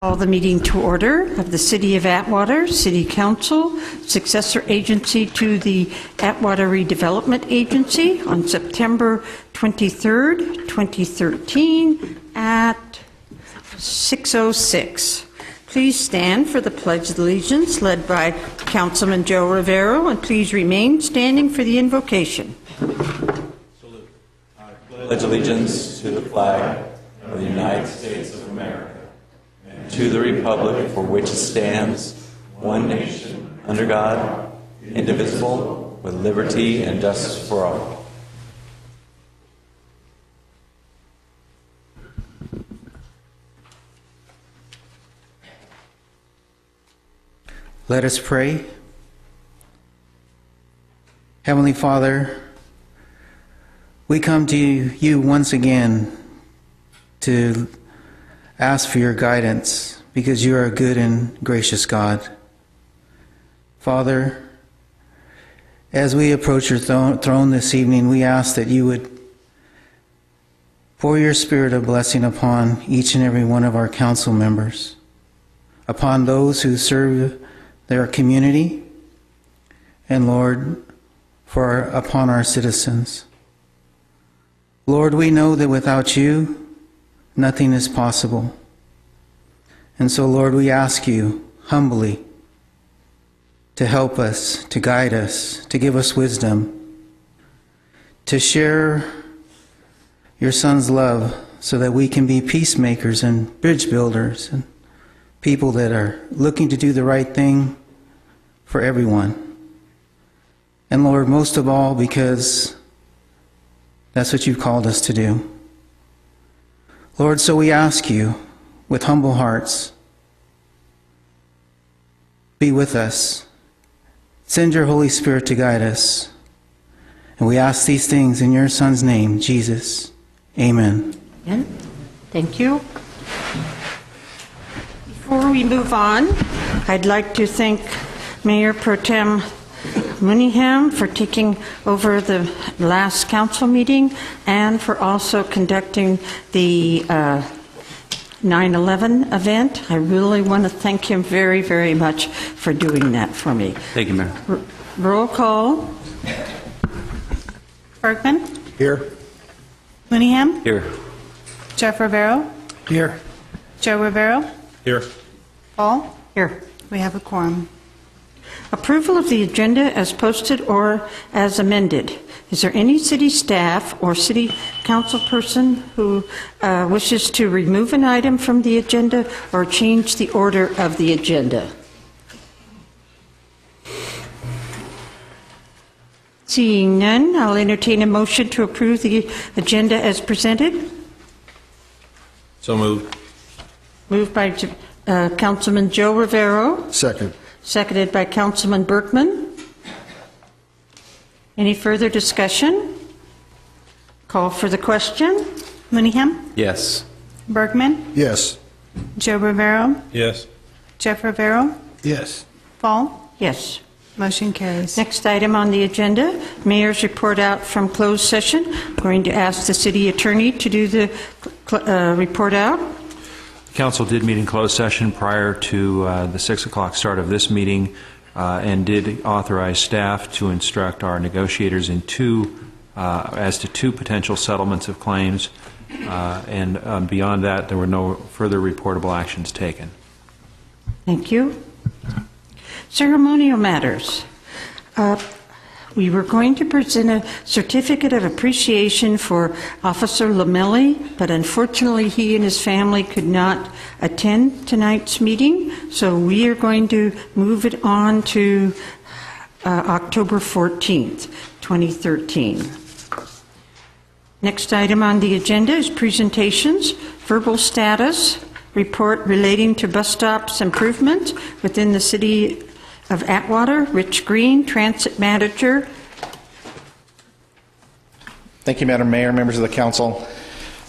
Call the meeting to order of the City of Atwater City Council, successor agency to the Atwater Redevelopment Agency, on September 23rd, 2013 at 6:06. Please stand for the Pledge of Allegiance led by Councilman Joe Rivero, and please remain standing for the invocation. Salute. I pledge allegiance to the flag of the United States of America, to the republic for which it stands, one nation, under God, indivisible, with liberty and justice for all. Let us pray. Heavenly Father, we come to you once again to ask for your guidance, because you are a good and gracious God. Father, as we approach your throne this evening, we ask that you would pour your spirit of blessing upon each and every one of our council members, upon those who serve their community, and Lord, upon our citizens. Lord, we know that without you, nothing is possible. And so, Lord, we ask you humbly to help us, to guide us, to give us wisdom, to share your Son's love so that we can be peacemakers and bridge builders and people that are looking to do the right thing for everyone. And Lord, most of all, because that's what you've called us to do. Lord, so we ask you with humble hearts, be with us. Send your Holy Spirit to guide us. And we ask these things in your Son's name, Jesus. Amen. Amen. Thank you. Before we move on, I'd like to thank Mayor Pro Tem Mooneyham for taking over the last council meeting and for also conducting the 9/11 event. I really want to thank him very, very much for doing that for me. Thank you, Mayor. Roll call. Bergman? Here. Mooneyham? Here. Jeff Rivero? Here. Joe Rivero? Here. Paul? Here. We have a quorum. Approval of the agenda as posted or as amended. Is there any city staff or city council person who wishes to remove an item from the agenda or change the order of the agenda? Seeing none, I'll entertain a motion to approve the agenda as presented. So moved. Moved by Councilman Joe Rivero. Second. Seconded by Councilman Berkman. Any further discussion? Call for the question. Mooneyham? Yes. Bergman? Yes. Joe Rivero? Yes. Jeff Rivero? Yes. Paul? Yes. Motion carries. Next item on the agenda, Mayor's report out from closed session. I'm going to ask the city attorney to do the report out. Council did meet in closed session prior to the 6 o'clock start of this meeting and did authorize staff to instruct our negotiators as to two potential settlements of claims, and beyond that there were no further reportable actions taken. Thank you. Ceremonial matters. We were going to present a certificate of appreciation for Officer Lamelli, but unfortunately he and his family could not attend tonight's meeting, so we are going to move it on to October 14th, 2013. Next item on the agenda is presentations, verbal status, report relating to bus stops improvement within the city of Atwater. Rich Green, Transit Manager. Thank you, Madam Mayor, members of the council.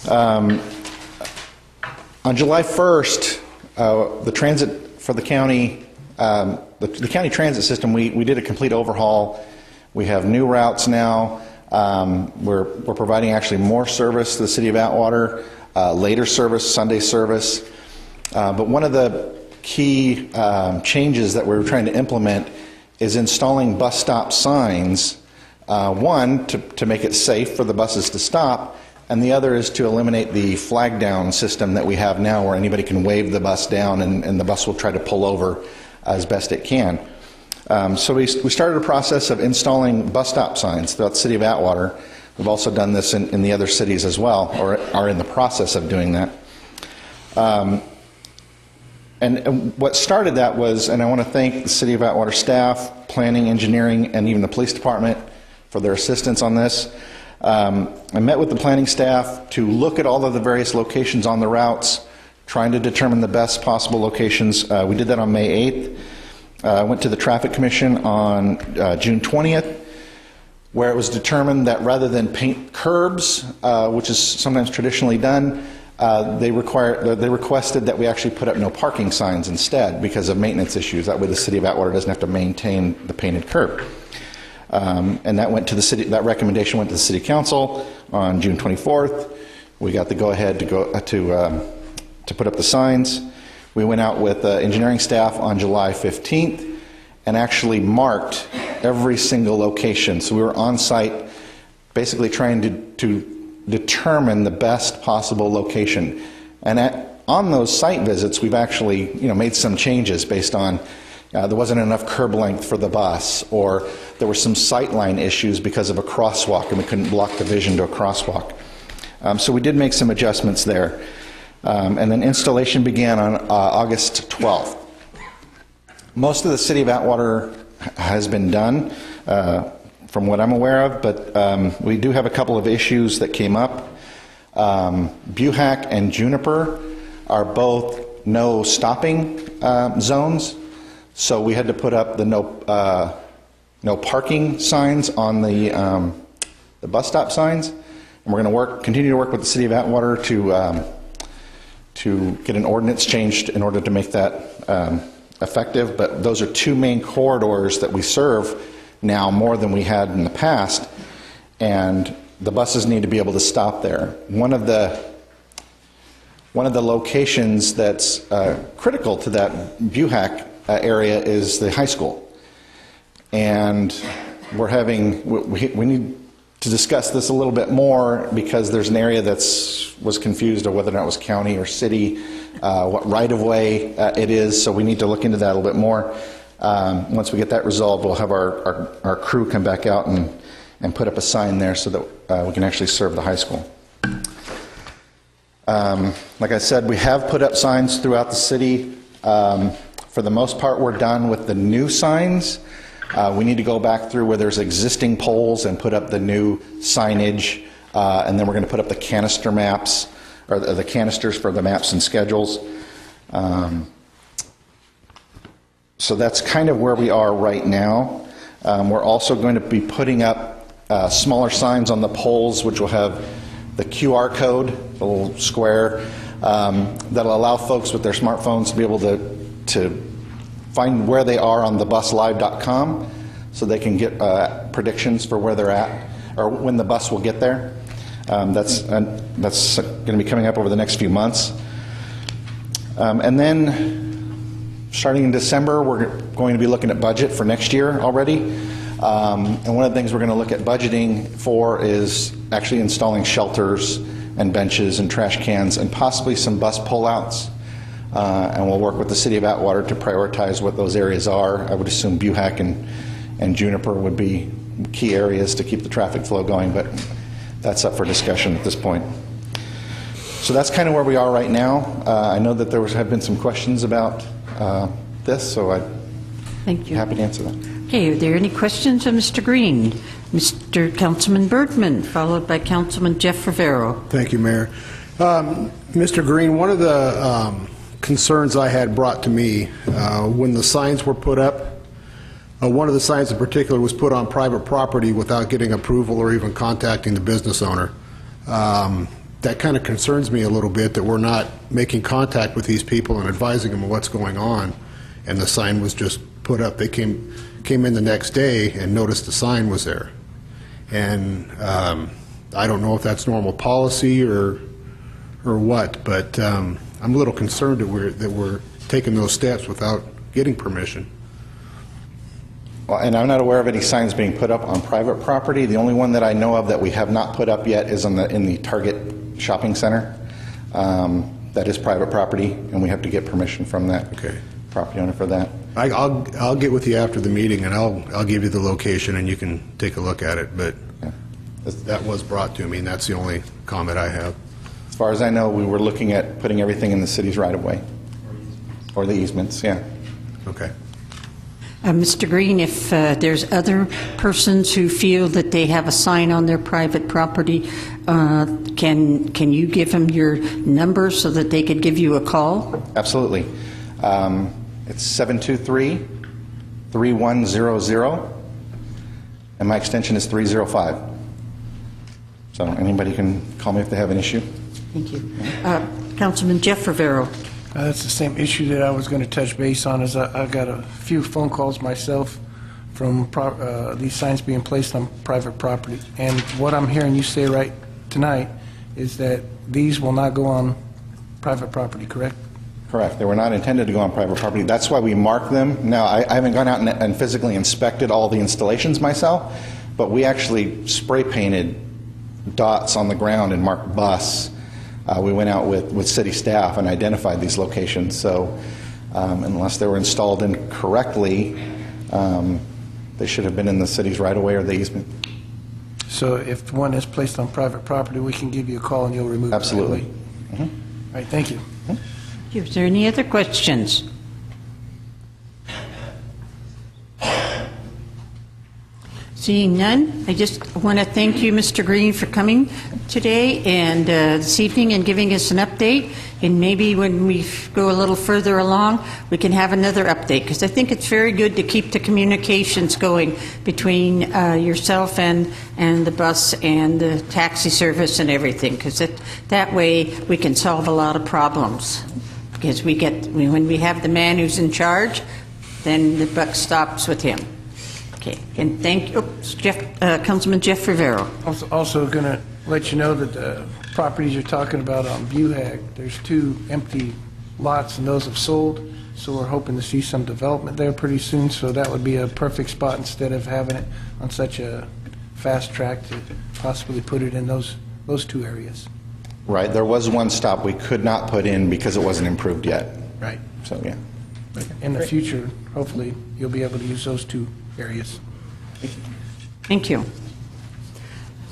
On July 1st, the transit for the county, the county transit system, we did a complete overhaul. We have new routes now. We're providing actually more service to the city of Atwater, later service, Sunday service. But one of the key changes that we were trying to implement is installing bus stop signs, one, to make it safe for the buses to stop, and the other is to eliminate the flag down system that we have now where anybody can wave the bus down and the bus will try to pull over as best it can. So we started a process of installing bus stop signs throughout the city of Atwater. We've also done this in the other cities as well, or are in the process of doing that. And what started that was, and I want to thank the City of Atwater staff, planning, engineering, and even the police department for their assistance on this. I met with the planning staff to look at all of the various locations on the routes, trying to determine the best possible locations. We did that on May 8th. I went to the Traffic Commission on June 20th, where it was determined that rather than paint curbs, which is sometimes traditionally done, they requested that we actually put up no parking signs instead because of maintenance issues. That way the City of Atwater doesn't have to maintain the painted curb. And that went to the city. That recommendation went to the City Council on June 24th. We got the go-ahead to put up the signs. We went out with engineering staff on July 15th and actually marked every single location. So we were on site, basically trying to determine the best possible location. And on those site visits, we've actually made some changes based on there wasn't enough curb length for the bus, or there were some sightline issues because of a crosswalk and we couldn't block the vision to a crosswalk. So we did make some adjustments there. And then installation began on August 12th. Most of the City of Atwater has been done, from what I'm aware of, but we do have a couple of issues that came up. Buhack and Juniper are both no stopping zones, so we had to put up the no parking signs on the bus stop signs, and we're going to continue to work with the City of Atwater to get an ordinance changed in order to make that effective. But those are two main corridors that we serve now more than we had in the past, and the buses need to be able to stop there. One of the locations that's critical to that Buhack area is the high school, and we need to discuss this a little bit more because there's an area was confused of whether or not it was county or city, what right-of-way it is, so we need to look into that a little bit more. Once we get that resolved, we'll have our crew come back out and put up a sign there so that we can actually serve the high school. Like I said, we have put up signs throughout the city. For the most part, we're done with the new signs. We need to go back through where there's existing poles and put up the new signage, and then we're going to put up the canister maps, or the canisters for the maps and schedules. So that's kind of where we are right now. We're also going to be putting up smaller signs on the poles, which will have the QR code, the little square, that'll allow folks with their smartphones to be able to find where they are on thebuslive.com so they can get predictions for where they're at or when the bus will get there. That's going to be coming up over the next few months. And then starting in December, we're going to be looking at budget for next year already. And one of the things we're going to look at budgeting for is actually installing shelters and benches and trash cans and possibly some bus pullouts. And we'll work with the City of Atwater to prioritize what those areas are. I would assume Buhack and Juniper would be key areas to keep the traffic flow going, but that's up for discussion at this point. So that's kind of where we are right now. I know that there have been some questions about this, so Thank you. happy to answer that. Okay, are there any questions of Mr. Green? Mr. Councilman Bergman, followed by Councilman Jeff Rivero. Thank you, Mayor. Mr. Green, one of the concerns I had brought to me when the signs were put up, one of the signs in particular was put on private property without getting approval or even contacting the business owner. That kind of concerns me a little bit, that we're not making contact with these people and advising them of what's going on, and the sign was just put up. They came in the next day and noticed the sign was there. And I don't know if that's normal policy or what, but I'm a little concerned that we're taking those steps without getting permission. Well, and I'm not aware of any signs being put up on private property. The only one that I know of that we have not put up yet is in the Target shopping center. That is private property, and we have to get permission from that property owner for that. I'll get with you after the meeting, and I'll give you the location, and you can take a look at it. But that was brought to me, and that's the only comment I have. As far as I know, we were looking at putting everything in the city's right-of-way. Or the easements, yeah. Okay. Mr. Green, if there's other persons who feel that they have a sign on their private property, can you give them your number so that they could give you a call? Absolutely. It's 723-3100, and my extension is 305. So anybody can call me if they have an issue. Thank you. Councilman Jeff Rivero. That's the same issue that I was going to touch base on. Is I got a few phone calls myself from these signs being placed on private property. And what I'm hearing you say right tonight is that these will not go on private property, correct? Correct. They were not intended to go on private property. That's why we mark them. Now, I haven't gone out and physically inspected all the installations myself, but we actually spray painted dots on the ground and marked bus. We went out with city staff and identified these locations. So unless they were installed incorrectly, they should have been in the city's right-of-way or the easement. So if one is placed on private property, we can give you a call and you'll remove it. Absolutely. Right away. All right, thank you. Is there any other questions? Seeing none, I just want to thank you, Mr. Green, for coming today and this evening and giving us an update. And maybe when we go a little further along, we can have another update, because I think it's very good to keep the communications going between yourself and the bus and the taxi service and everything, because that way we can solve a lot of problems. Because when we have the man who's in charge, then the buck stops with him. Okay, and thank you, Councilman Jeff Rivero. Also going to let you know that the properties you're talking about on Buhag, there's 2 empty lots and those have sold, so we're hoping to see some development there pretty soon, so that would be a perfect spot instead of having it on such a fast track to possibly put it in those 2 areas. Right. There was one stop we could not put in because it wasn't improved yet. Right. So, yeah. In the future, hopefully, you'll be able to use those 2 areas. Thank you.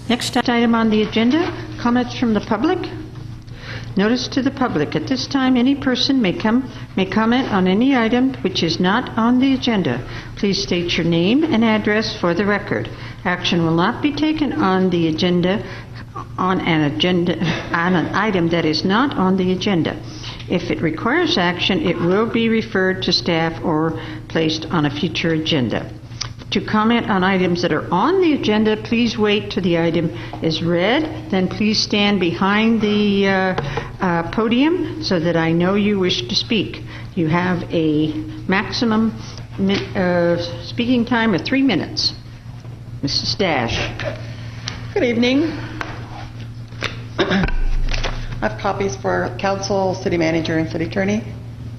Next item on the agenda, comments from the public. Notice to the public, at this time, any person may comment on any item which is not on the agenda. Please state your name and address for the record. Action will not be taken on the agenda on an item that is not on the agenda. If it requires action, it will be referred to staff or placed on a future agenda. To comment on items that are on the agenda, please wait till the item is read. Then please stand behind the podium so that I know you wish to speak. You have a maximum speaking time of 3 minutes. Mrs. Dash. Good evening. I have copies for council, city manager, and city attorney.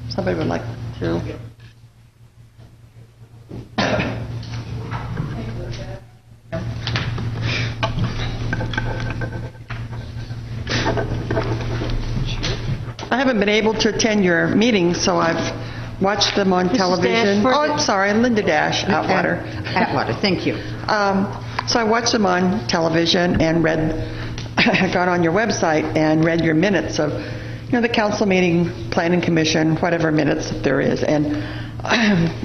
Somebody would like to. I haven't been able to attend your meetings, so I've watched them on television. Oh, sorry, Linda Dash, Atwater. Atwater, thank you. So I watched them on television and got on your website and read your minutes of, the council meeting, planning commission, whatever minutes there is. And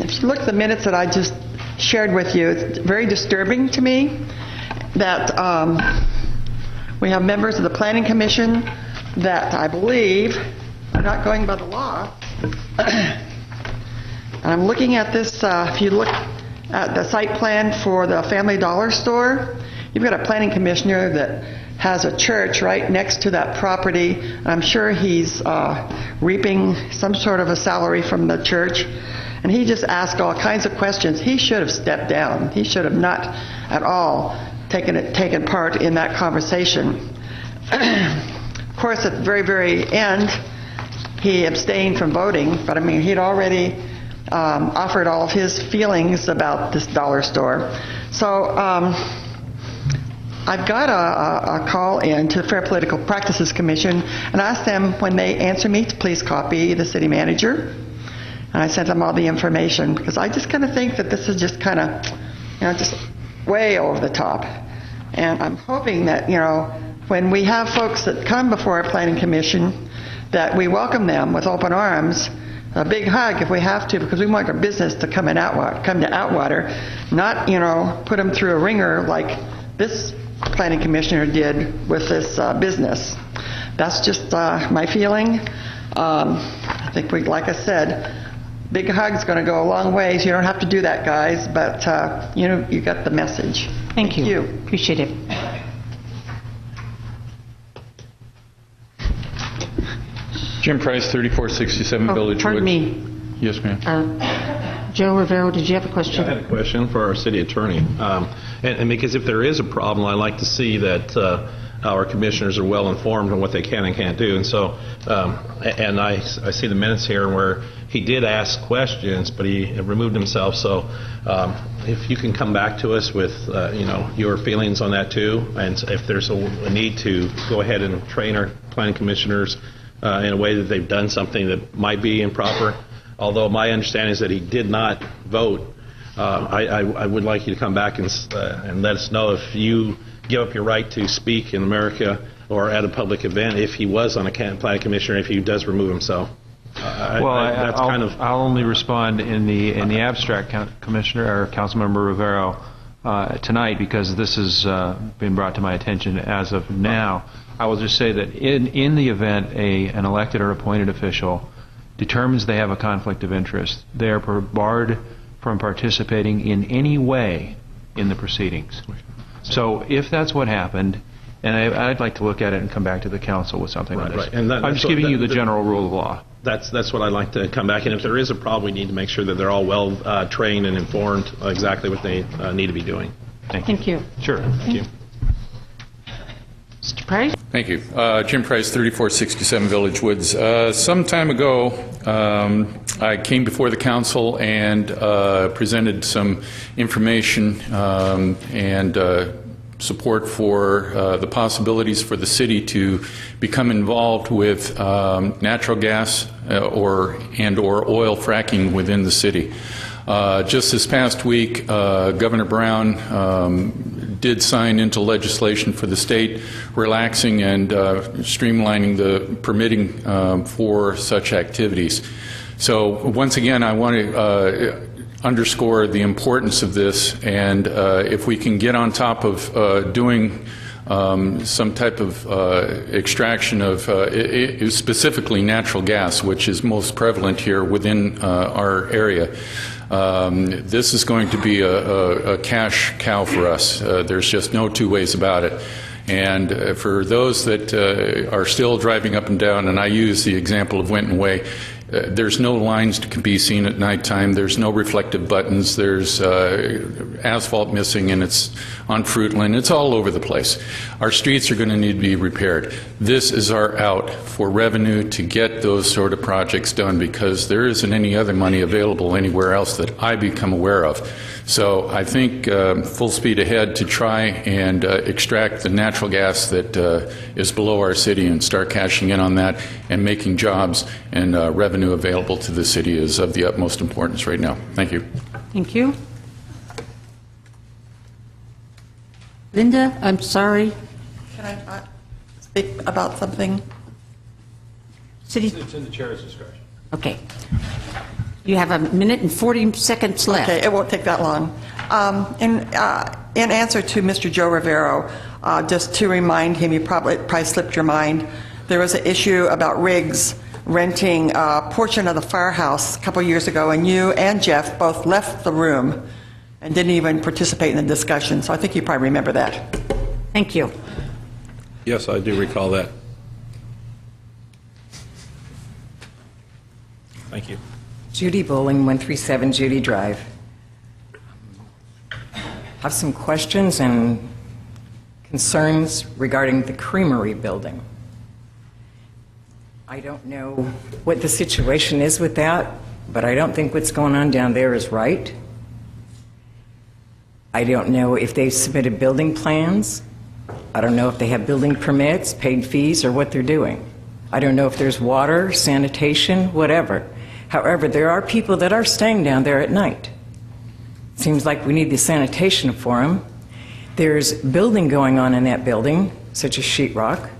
if you look at the minutes that I just shared with you, it's very disturbing to me that we have members of the planning commission that I believe are not going by the law. And I'm looking at this, if you look at the site plan for the Family Dollar store, you've got a planning commissioner that has a church right next to that property. I'm sure he's reaping some sort of a salary from the church. And he just asked all kinds of questions. He should have stepped down. He should have not at all taken part in that conversation. Of course, at the very, very end, he abstained from voting, but I mean, he'd already offered all of his feelings about this dollar store. So I've got a call in to the Fair Political Practices Commission and asked them when they answer me to please copy the city manager. And I sent them all the information because I just kind of think that this is just kind of, just way over the top. And I'm hoping that, when we have folks that come before our planning commission, that we welcome them with open arms, a big hug if we have to, because we want our business to come to Atwater, not, put them through a ringer like this planning commissioner did with this business. That's just my feeling. I think like I said, big hug's going to go a long ways. You don't have to do that, guys, but you got the message. Thank you. Appreciate it. Jim Price, 3467 Village Woods. Pardon me. Yes, ma'am. Joe Rivero, did you have a question? I had a question for our city attorney. And because if there is a problem, I like to see that our commissioners are well informed on what they can and can't do. And so, and I see the minutes here where he did ask questions, but he removed himself. So if you can come back to us with, your feelings on that too, and if there's a need to go ahead and train our planning commissioners in a way that they've done something that might be improper. Although my understanding is that he did not vote, I would like you to come back and let us know if you give up your right to speak in America or at a public event if he was on a planning commissioner, if he does remove himself. I'll only respond in the abstract, Commissioner or Councilmember Rivero, tonight, because this has been brought to my attention as of now. I will just say that in the event an elected or appointed official determines they have a conflict of interest, they are barred from participating in any way in the proceedings. So if that's what happened, and I'd like to look at it and come back to the council with something like this. Right. And I'm just giving you the general rule of law. That's what I'd like to come back. And if there is a problem, we need to make sure that they're all well trained and informed exactly what they need to be doing. Thank you. Sure. Thank you. Mr. Price? Thank you. Jim Price, 3467 Village Woods. Some time ago, I came before the council and presented some information and support for the possibilities for the city to become involved with natural gas or oil fracking within the city. Just this past week, Governor Brown did sign into legislation for the state relaxing and streamlining the permitting for such activities. So once again, I want to underscore the importance of this, and if we can get on top of doing some type of extraction of specifically natural gas, which is most prevalent here within our area. This is going to be a cash cow for us. There's just no two ways about it. And for those that are still driving up and down, and I use the example of Winton Way, there's no lines to be seen at nighttime. There's no reflective buttons. There's asphalt missing, and it's on Fruitland. It's all over the place. Our streets are going to need to be repaired. This is our out for revenue to get those sort of projects done, because there isn't any other money available anywhere else that I become aware of. So I think full speed ahead to try and extract the natural gas that is below our city and start cashing in on that and making jobs and revenue available to the city is of the utmost importance right now. Thank you. Thank you. Linda, I'm sorry. Can I speak about something? City. It's in the chair's discretion. Okay. You have a minute and 40 seconds left. Okay, it won't take that long. In answer to Mr. Joe Rivero, just to remind him, you probably slipped your mind, there was an issue about Riggs renting a portion of the firehouse a couple years ago, and you and Jeff both left the room and didn't even participate in the discussion. So I think you probably remember that. Thank you. Yes, I do recall that. Thank you. Judy Bowling, 137 Judy Drive. Have some questions and concerns regarding the creamery building. I don't know what the situation is with that, but I don't think what's going on down there is right. I don't know if they've submitted building plans. I don't know if they have building permits, paid fees, or what they're doing. I don't know if there's water, sanitation, whatever. However, there are people that are staying down there at night. Seems like we need the sanitation for them. There's building going on in that building, such as sheetrock.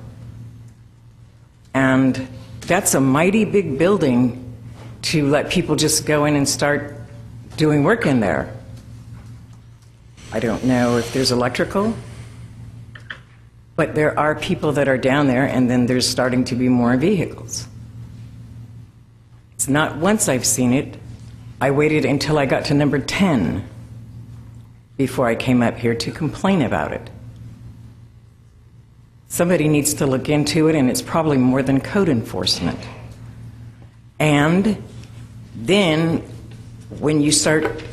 And that's a mighty big building to let people just go in and start doing work in there. I don't know if there's electrical, but there are people that are down there, and then there's starting to be more vehicles. It's not once I've seen it. I waited until I got to number 10 before I came up here to complain about it. Somebody needs to look into it, and it's probably more than code enforcement. And then when you start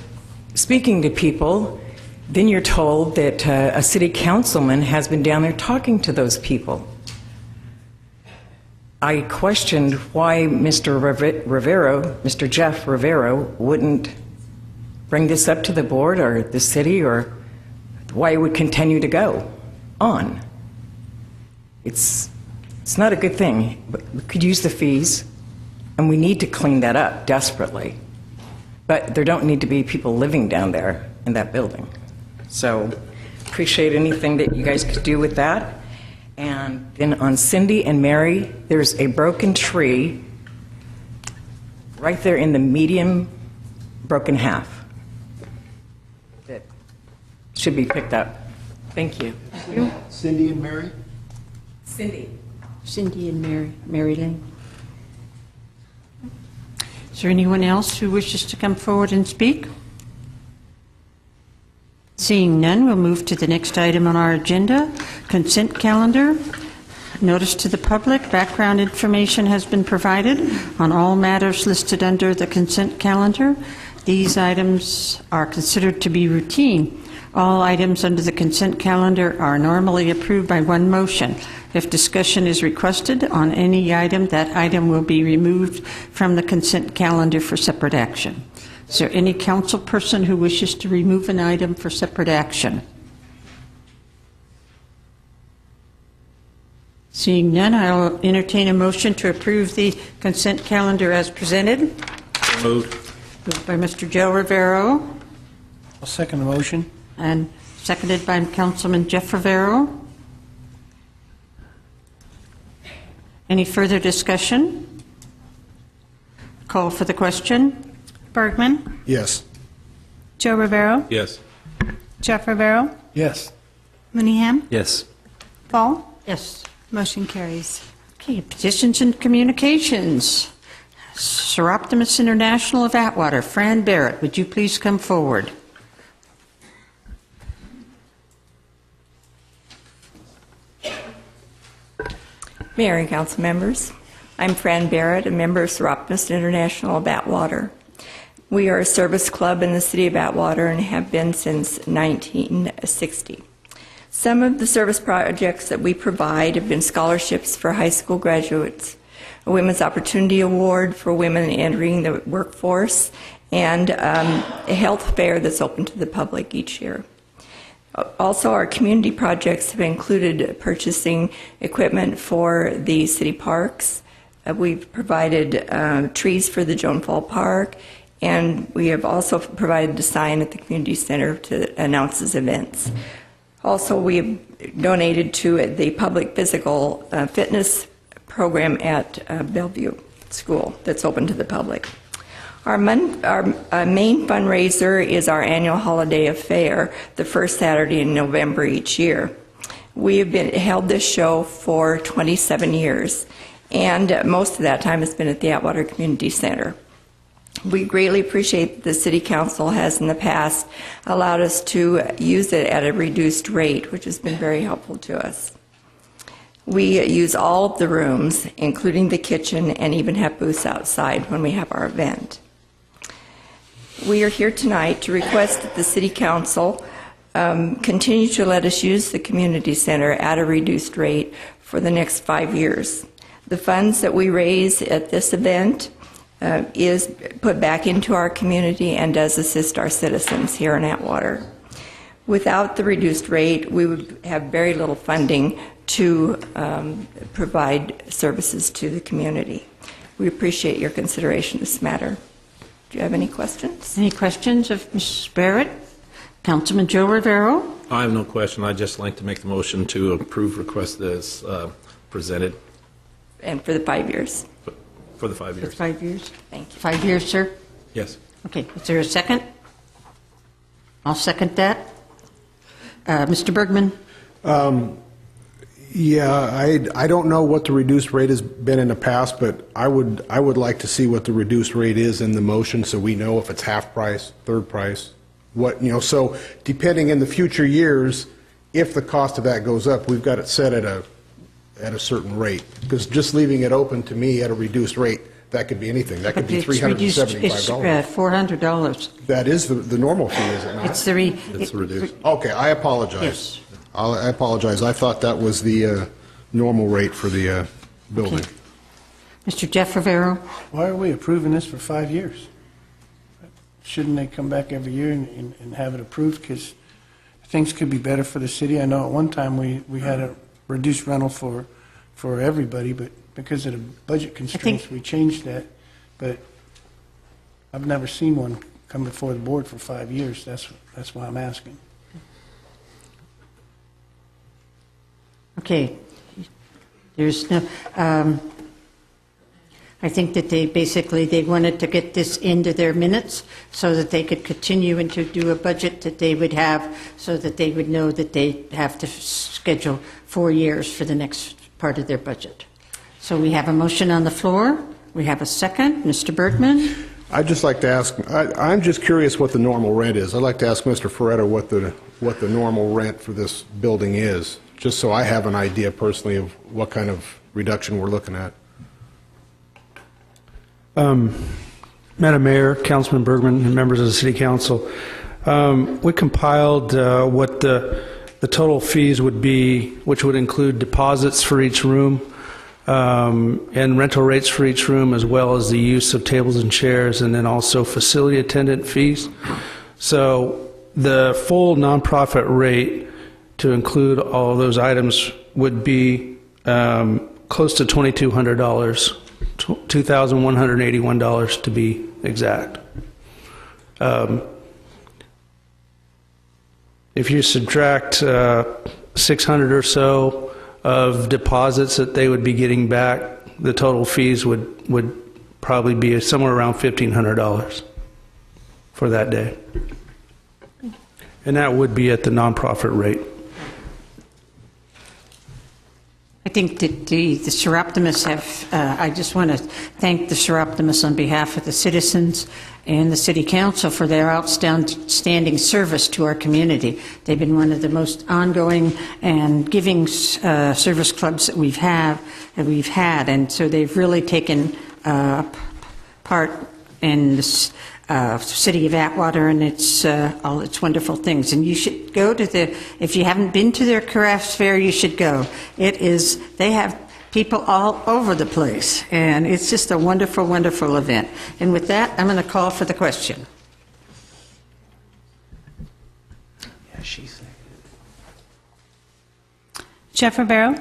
speaking to people, then you're told that a city councilman has been down there talking to those people. I questioned why Mr. Mr. Jeff Rivero wouldn't bring this up to the board or the city, or why it would continue to go on. It's not a good thing, but we could use the fees, and we need to clean that up desperately. But there don't need to be people living down there in that building. So appreciate anything that you guys could do with that. And then on Cindy and Mary, there's a broken tree right there in the medium broken half that should be picked up. Thank you. Cindy and Mary? Cindy. Cindy and Mary Lane. Is there anyone else who wishes to come forward and speak? Seeing none, we'll move to the next item on our agenda, consent calendar. Notice to the public, background information has been provided on all matters listed under the consent calendar. These items are considered to be routine. All items under the consent calendar are normally approved by one motion. If discussion is requested on any item, that item will be removed from the consent calendar for separate action. Is there any council person who wishes to remove an item for separate action? Seeing none, I'll entertain a motion to approve the consent calendar as presented. Moved. Moved by Mr. Joe Rivero I'll second the motion. and seconded by Councilman Jeff Rivero. Any further discussion? Call for the question. Bergman, Yes. Joe Rivero, Yes. Jeff Rivero, Yes. Mooneyham, Yes. Fall. Yes. Motion carries. Okay, petitions and communications. Seroptimus International of Atwater, Fran Barrett, would you please come forward? Mayor and council members, I'm Fran Barrett, a member of Seroptimus International of Atwater. We are a service club in the city of Atwater and have been since 1960. Some of the service projects that we provide have been scholarships for high school graduates, a Women's Opportunity Award for women entering the workforce, and a health fair that's open to the public each year. Also, our community projects have included purchasing equipment for the city parks. We've provided trees for the Joan Fall Park, and we have also provided a sign at the community center to announce its events. Also, we have donated to the public physical fitness program at Bellevue School that's open to the public. Our main fundraiser is our annual holiday affair, the first Saturday in November each year. We have held this show for 27 years, and most of that time has been at the Atwater Community Center. We greatly appreciate that the City Council has in the past allowed us to use it at a reduced rate, which has been very helpful to us. We use all of the rooms, including the kitchen, and even have booths outside when we have our event. We are here tonight to request that the City Council continue to let us use the community center at a reduced rate for the next 5 years. The funds that we raise at this event is put back into our community and does assist our citizens here in Atwater. Without the reduced rate, we would have very little funding to provide services to the community. We appreciate your consideration of this matter. Do you have any questions? Any questions of Mrs. Barrett? Councilman Joe Rivero? I have no question. I'd just like to make the motion to approve request as presented And for the 5 years. for the 5 For years. 5 years? Thank you. 5 years, sir? Yes. Okay, is there a second? I'll second that. Mr. Bergman? Yeah, I don't know what the reduced rate has been in the past, but I would like to see what the reduced rate is in the motion so we know if it's half price, third price, what, so depending in the future years, if the cost of that goes up, we've got it set at a certain rate. Because just leaving it open to me at a reduced rate, that could be anything. That could be $375. It's $400. That is the normal fee, is it not? It's It's reduced. Okay, I apologize. Yes. I apologize. I thought that was the normal rate for the building. Okay. Mr. Jeff Rivero? Why are we approving this for 5 years? Shouldn't they come back every year and have it approved? Because things could be better for the city. I know at one time we had a reduced rental for everybody, but because of the budget constraints, we changed that. But I've never seen one come before the board for 5 years. That's why I'm asking. Okay. There's no, I think that they wanted to get this into their minutes so that they could continue and to do a budget that they would have so that they would know that they have to schedule 4 years for the next part of their budget. So we have a motion on the floor. We have a second. Mr. Bergman? I'd just like to ask, I'm just curious what the normal rent is. I'd like to ask Mr. Ferretta what the normal rent for this building is, just so I have an idea personally of what kind of reduction we're looking at. Madam Mayor, Councilman Bergman, and members of the City Council, we compiled what the total fees would be, which would include deposits for each room and rental rates for each room, as well as the use of tables and chairs, and then also facility attendant fees. So the full nonprofit rate to include all of those items would be close to $2,200. $2,181 to be exact. If you subtract 600 or so of deposits that they would be getting back, the total fees would probably be somewhere around $1,500 for that day. And that would be at the nonprofit rate. I think that the Seroptimists have, I just want to thank the Seroptimists on behalf of the citizens and the City Council for their outstanding service to our community. They've been one of the most ongoing and giving service clubs that we've had, and so they've really taken part in this City of Atwater and all its wonderful things. And you should go to if you haven't been to their crafts fair, you should go. They have people all over the place, and it's just a wonderful, wonderful event. And with that, I'm going to call for the question. Yeah, she's there. Jeff Rivero?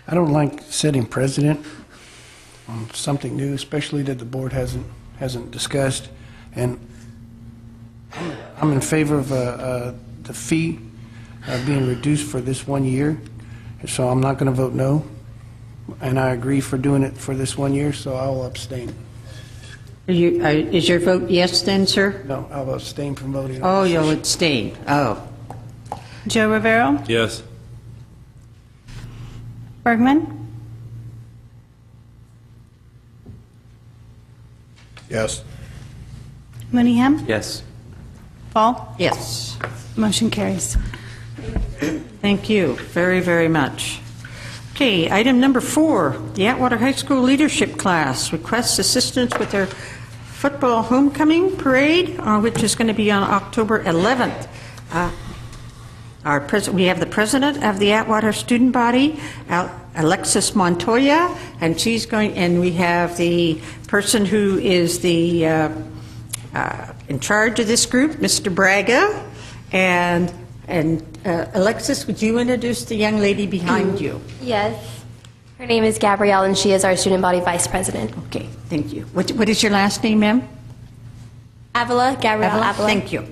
I don't like setting precedent on something new, especially that the board hasn't discussed. And I'm in favor of the fee being reduced for this 1 year. So I'm not going to vote no. And I agree for doing it for this 1 year, so I will abstain. Is your vote yes then, sir? No, I'll abstain from voting. Oh, you'll abstain. Oh. Joe Rivero? Yes. Bergman? Yes. Mooneyham? Yes. Fall? Yes. Motion carries. Thank you very, very much. Okay, item number 4, the Atwater High School Leadership Class requests assistance with their football homecoming parade, which is going to be on October 11th. we have the president of the Atwater student body, Alexis Montoya, and and we have the person who is the in charge of this group, Mr. Braga, and Alexis, would you introduce the young lady behind you? Yes. Her name is Gabrielle, and she is our student body vice president. Okay, thank you. What is your last name, ma'am? Avila, Gabrielle Avila. Thank you.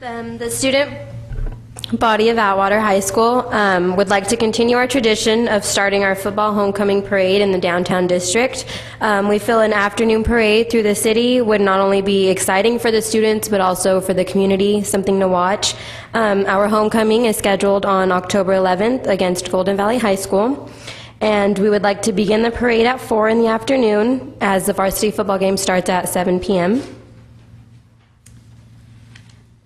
The student body of Atwater High School would like to continue our tradition of starting our football homecoming parade in the downtown district. We feel an afternoon parade through the city would not only be exciting for the students, but also for the community, something to watch. Our homecoming is scheduled on October 11th against Golden Valley High School. And we would like to begin the parade at 4 in the afternoon, as the varsity football game starts at 7 p.m.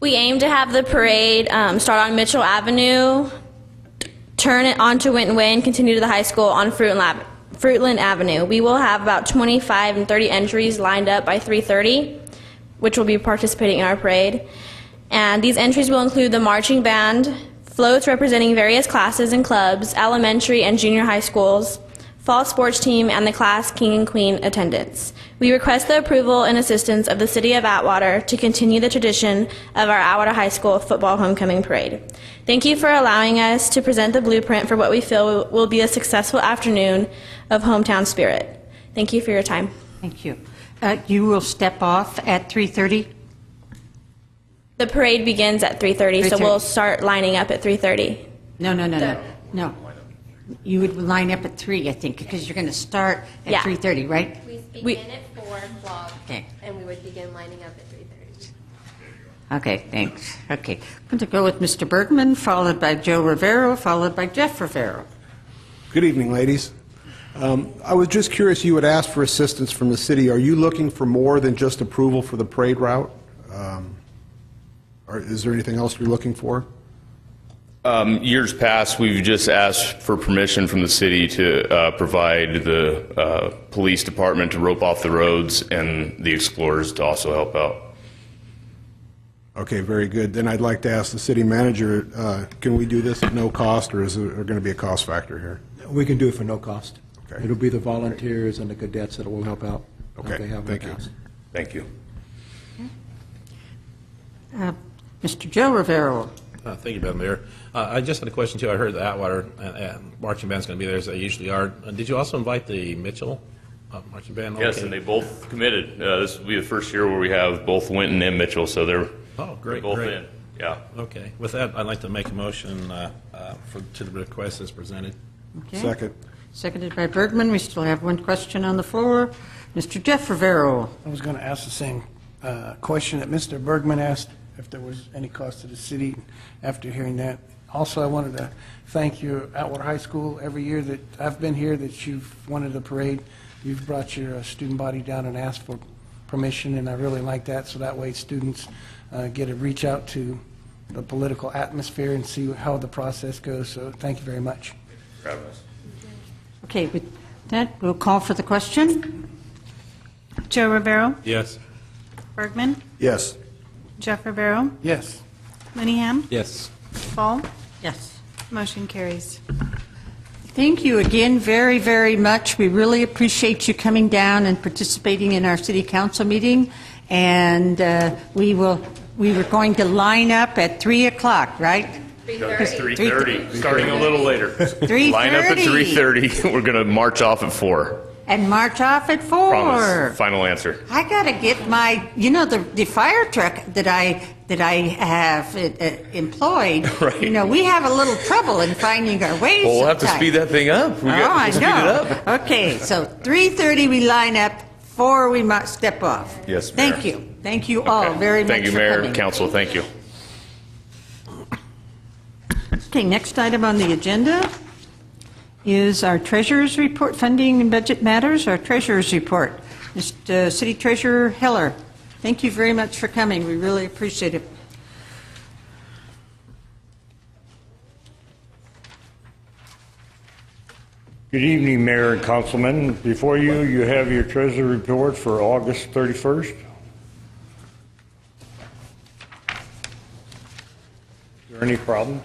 We aim to have the parade start on Mitchell Avenue, turn it onto Winton Way, and continue to the high school on Fruitland Avenue. We will have about 25 and 30 entries lined up by 3:30, which will be participating in our parade. And these entries will include the marching band, floats representing various classes and clubs, elementary and junior high schools, fall sports team, and the class king and queen attendants. We request the approval and assistance of the City of Atwater to continue the tradition of our Atwater High School football homecoming parade. Thank you for allowing us to present the blueprint for what we feel will be a successful afternoon of hometown spirit. Thank you for your time. Thank you. You will step off at 3:30? The parade begins at 3:30, so we'll start lining up at 3:30. No. You would line up at 3, I think, because you're going to start at 3:30, right? We begin at 4 o'clock, and we would begin lining up at 3:30. Okay, thanks. Okay, I'm going to go with Mr. Bergman, followed by Joe Rivero, followed by Jeff Rivero. Good evening, ladies. I was just curious, you had asked for assistance from the city. Are you looking for more than just approval for the parade route? Or is there anything else you're looking for? Years past, we've just asked for permission from the city to provide the police department to rope off the roads and the explorers to also help out. Okay, very good. Then I'd like to ask the city manager, can we do this at no cost, or is there going to be a cost factor here? We can do it for no cost. Okay. It'll be the volunteers and the cadets that will help out. Okay, they have thank you. Thank you. Mr. Joe Rivero. Thank you, Madam Mayor. I just had a question, too. I heard the Atwater marching band's going to be there, as they usually are. Did you also invite the Mitchell marching band? Yes, and they both committed. This will be the first year where we have both Winton and Mitchell, so they're both in. Yeah. Okay. With that, I'd like to make a motion to the request as presented. Okay. Second. Seconded by Bergman. We still have one question on the floor. Mr. Jeff Rivero. I was going to ask the same question that Mr. Bergman asked, if there was any cost to the city after hearing that. Also, I wanted to thank you, Atwater High School. Every year that I've been here that you've wanted a parade, you've brought your student body down and asked for permission, and I really like that, so that way students get to reach out to the political atmosphere and see how the process goes. So thank you very much. Okay, with that, we'll call for the question. Joe Rivero, Yes. Bergman, Yes. Jeff Rivero, Yes. Mooneyham, Yes. Ball. Yes. Motion carries. Thank you again very, very much. We really appreciate you coming down and participating in our city council meeting. And we were going to line up at 3 o'clock, right? 3:30, starting a little later. 3:30. Line up at 3:30. We're going to march off at 4. And march off at 4. Promise. Final answer. I got to get my, the fire truck that I have employed. Right. We have a little trouble in finding our way. Well, we'll have to sometimes. speed that thing up. I We'll speed know. it up. Okay, so 3:30 we line up, 4 we must step off. Yes, Mayor. Thank you. Thank you all very much Thank you, for Mayor, coming. Council. Thank you. Okay, next item on the agenda is our treasurer's report, funding and budget matters, our treasurer's report. Mr. City Treasurer Heller, thank you very much for coming. We really appreciate it. Good evening, Mayor and Councilmen. Before you have your treasury report for August 31st. there any problem?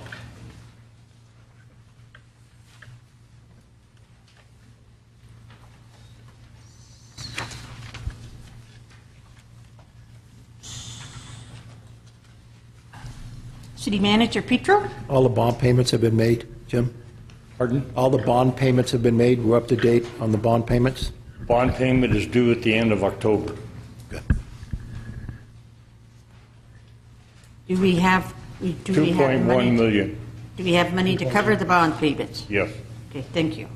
City Manager Petro? All the bond payments have been made, Jim? Pardon? All the bond payments have been made. We're up to date on the bond payments? Bond payment is due at the end of October. Do we have... Do we have 2.1 money? million. Do we have money to cover the bond payments? Yes. Okay, thank you.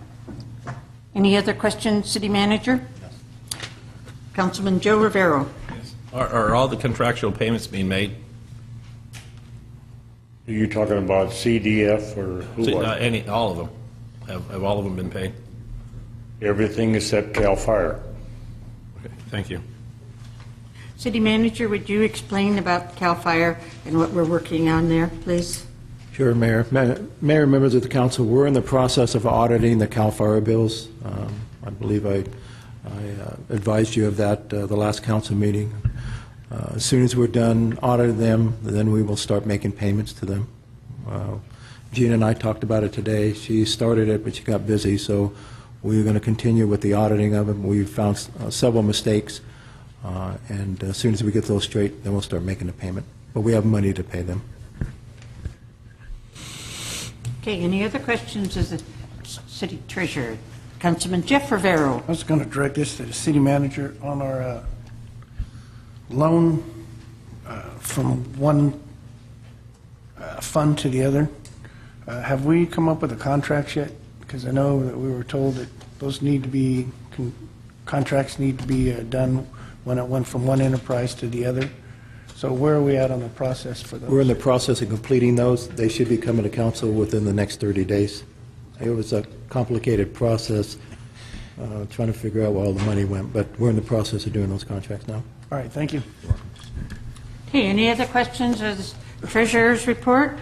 Any other questions, City Manager? Councilman Joe Rivero. Are all the contractual payments being made? Are you talking about CDF or who? All of them? Have all of them been paid? Everything except CAL FIRE. Okay, thank you. City Manager, would you explain about CAL FIRE and what we're working on there, please? Sure, Mayor. Mayor, members of the council, we're in the process of auditing the CAL FIRE bills. I believe I advised you of that the last council meeting. As soon as we're done auditing them, then we will start making payments to them. Gina and I talked about it today. She started it, but she got busy, so we're going to continue with the auditing of them. We've found several mistakes, and as soon as we get those straight, then we'll start making the payment. But we have money to pay them. Okay, any other questions of the City Treasurer? Councilman Jeff Rivero. I was going to direct this to the city manager on our loan from one fund to the other. Have we come up with the contracts yet? Because I know that we were told that those need to be, contracts need to be done when it went from one enterprise to the other. So where are we at on the process for those? We're in the process of completing those. They should be coming to council within the next 30 days. It was a complicated process trying to figure out where all the money went, but we're in the process of doing those contracts now. All right, thank you. Okay, any other questions of the Treasurer's report?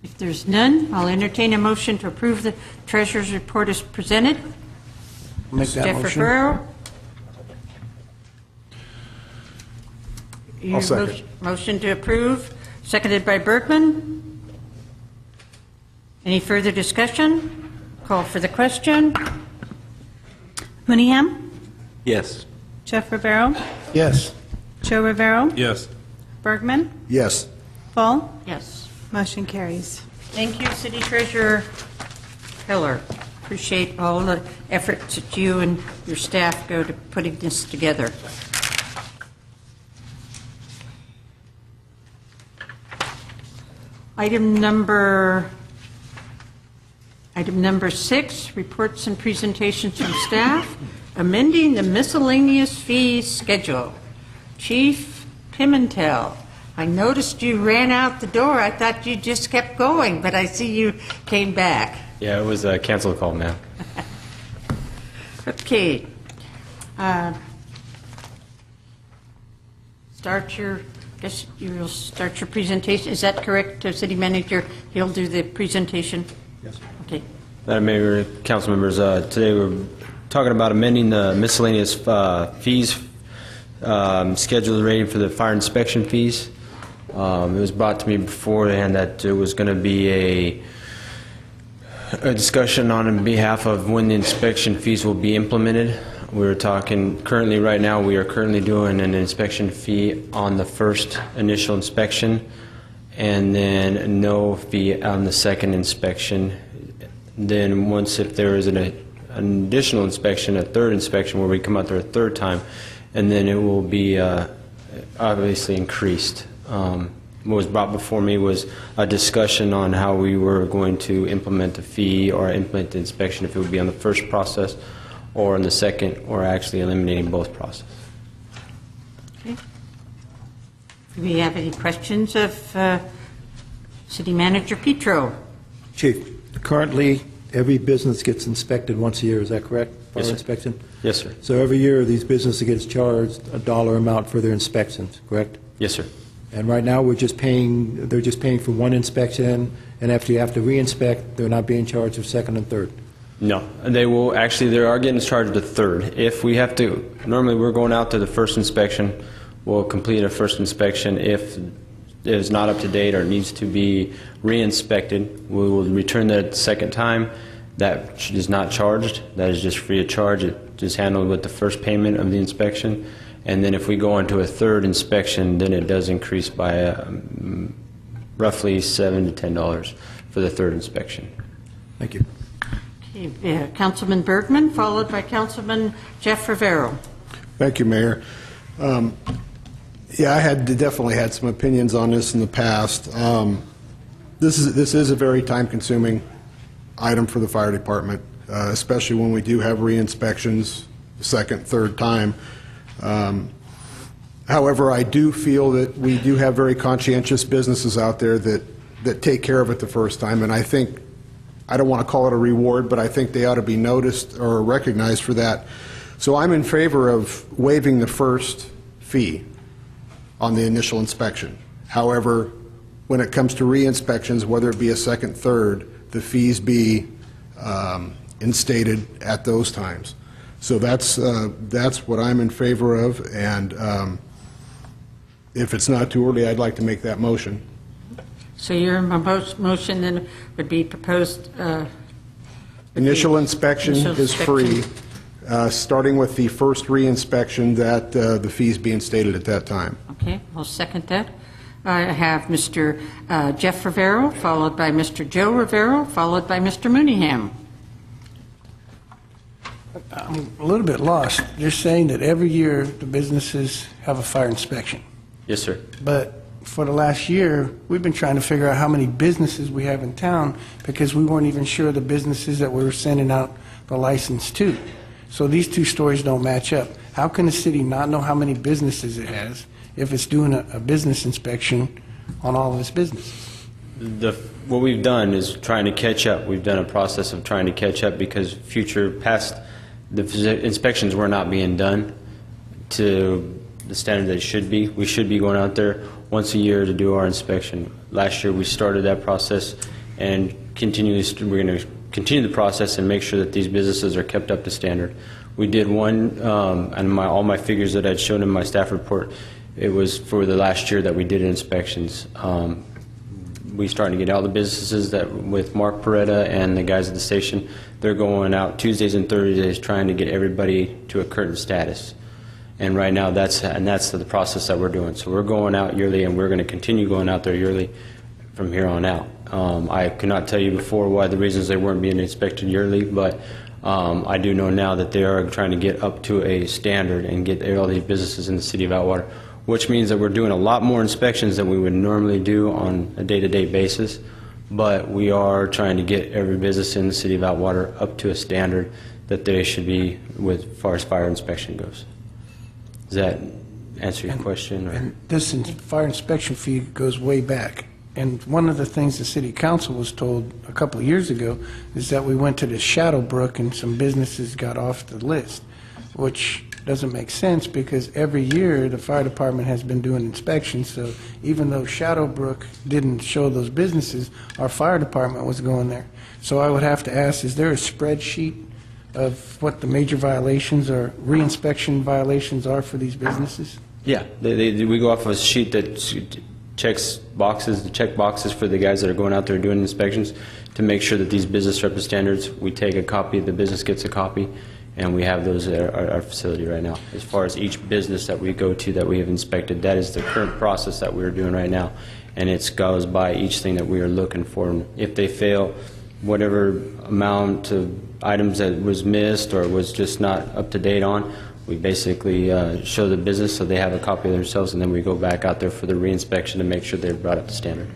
If there's none, I'll entertain a motion to approve the Treasurer's report as presented. Make that Jeff motion. Rivero. I'll second. Motion to approve, seconded by Bergman. Any further discussion? Call for the question. Mooneyham? Yes. Jeff Rivero? Yes. Joe Rivero? Yes. Bergman? Yes. Fall? Yes. Motion carries. Thank you, City Treasurer Heller. Appreciate all the efforts that you and your staff go to putting this together. Item number 6, reports and presentations from staff, amending the miscellaneous fees schedule. Chief Pimentel, I noticed you ran out the door. I thought you just kept going, but I see you came back. Yeah, it was a cancel call, ma'am. Okay. Guess you will start your presentation. Is that correct, City Manager? He'll do the presentation? Yes. Okay. Madam Mayor, council members, today we're talking about amending the miscellaneous fees schedule rating for the fire inspection fees. It was brought to me beforehand that it was going to be a discussion on behalf of when the inspection fees will be implemented. We were talking currently, right now, we are currently doing an inspection fee on the first initial inspection, and then no fee on the second inspection. Then once, if there is an additional inspection, a third inspection where we come out there a third time, and then it will be obviously increased. What was brought before me was a discussion on how we were going to implement the fee or implement the inspection, if it would be on the first process or in the second, or actually eliminating both processes. Okay. Do we have any questions of City Manager Petro? Chief, currently every business gets inspected once a year, is that correct? Fire Yes, sir. inspection? Yes, sir. So every year these businesses gets charged a dollar amount for their inspections, correct? Yes, sir. And right now they're just paying for one inspection, and after you have to re-inspect, they're not being charged for second and third. No, they will actually, they are getting charged a third. If we have to, normally we're going out to the first inspection, will complete a first inspection. If it is not up to date or needs to be re-inspected, we will return that second time. That is not charged. That is just free of charge. It is handled with the first payment of the inspection. And then if we go into a third inspection, then it does increase by roughly $7 to $10 for the third inspection. Thank you. Okay, Councilman Bergman, followed by Councilman Jeff Rivero. Thank you, Mayor. Yeah, I definitely had some opinions on this in the past. This is a very time-consuming item for the fire department, especially when we do have re-inspections the second, third time. However, I do feel that we do have very conscientious businesses out there that take care of it the first time, and I think, I don't want to call it a reward, but I think they ought to be noticed or recognized for that. So I'm in favor of waiving the first fee on the initial inspection. However, when it comes to re-inspections, whether it be a second, third, the fees be instated at those times. So that's what I'm in favor of, and if it's not too early, I'd like to make that motion. So your motion then would be proposed... Initial inspection is free, starting with the first re-inspection, that the fees be instated at that time. Okay, I'll second that. I have Mr. Jeff Rivero, followed by Mr. Joe Rivero, followed by Mr. Mooneyham. I'm a little bit lost. You're saying that every year the businesses have a fire inspection. Yes, sir. But for the last year, we've been trying to figure out how many businesses we have in town because we weren't even sure the businesses that we were sending out the license to. So these two stories don't match up. How can the city not know how many businesses it has if it's doing a business inspection on all of its businesses? What we've done is trying to catch up. We've done a process of trying to catch up because the inspections were not being done to the standard that it should be. We should be going out there once a year to do our inspection. Last year we started that process, and we're going to continue the process and make sure that these businesses are kept up to standard. We did one, and all my figures that I'd shown in my staff report, it was for the last year that we did inspections. We started to get all the businesses that with Mark Peretta and the guys at the station, they're going out Tuesdays and Thursdays trying to get everybody to a current status. And right now that's the process that we're doing. So we're going out yearly, and we're going to continue going out there yearly from here on out. I could not tell you before why the reasons they weren't being inspected yearly, but I do know now that they are trying to get up to a standard and get all these businesses in the city of Atwater, which means that we're doing a lot more inspections than we would normally do on a day-to-day basis. But we are trying to get every business in the city of Atwater up to a standard that they should be with as far as fire inspection goes. Does that answer your question? Or? And this fire inspection fee goes way back. And one of the things the city council was told a couple of years ago is that we went to the Shadowbrook and some businesses got off the list, which doesn't make sense because every year the fire department has been doing inspections. So even though Shadowbrook didn't show those businesses, our fire department was going there. So I would have to ask, is there a spreadsheet of what the major violations or reinspection violations are for these businesses? Yeah, we go off of a sheet that checks boxes, the check boxes for the guys that are going out there doing inspections to make sure that these business rep standards, we take a copy, the business gets a copy, and we have those at our facility right now. As far as each business that we go to that we have inspected, that is the current process that we're doing right now, and it goes by each thing that we are looking for. And if they fail, whatever amount of items that was missed or was just not up to date on, we basically show the business so they have a copy of themselves, and then we go back out there for the reinspection to make sure they're brought up to standard.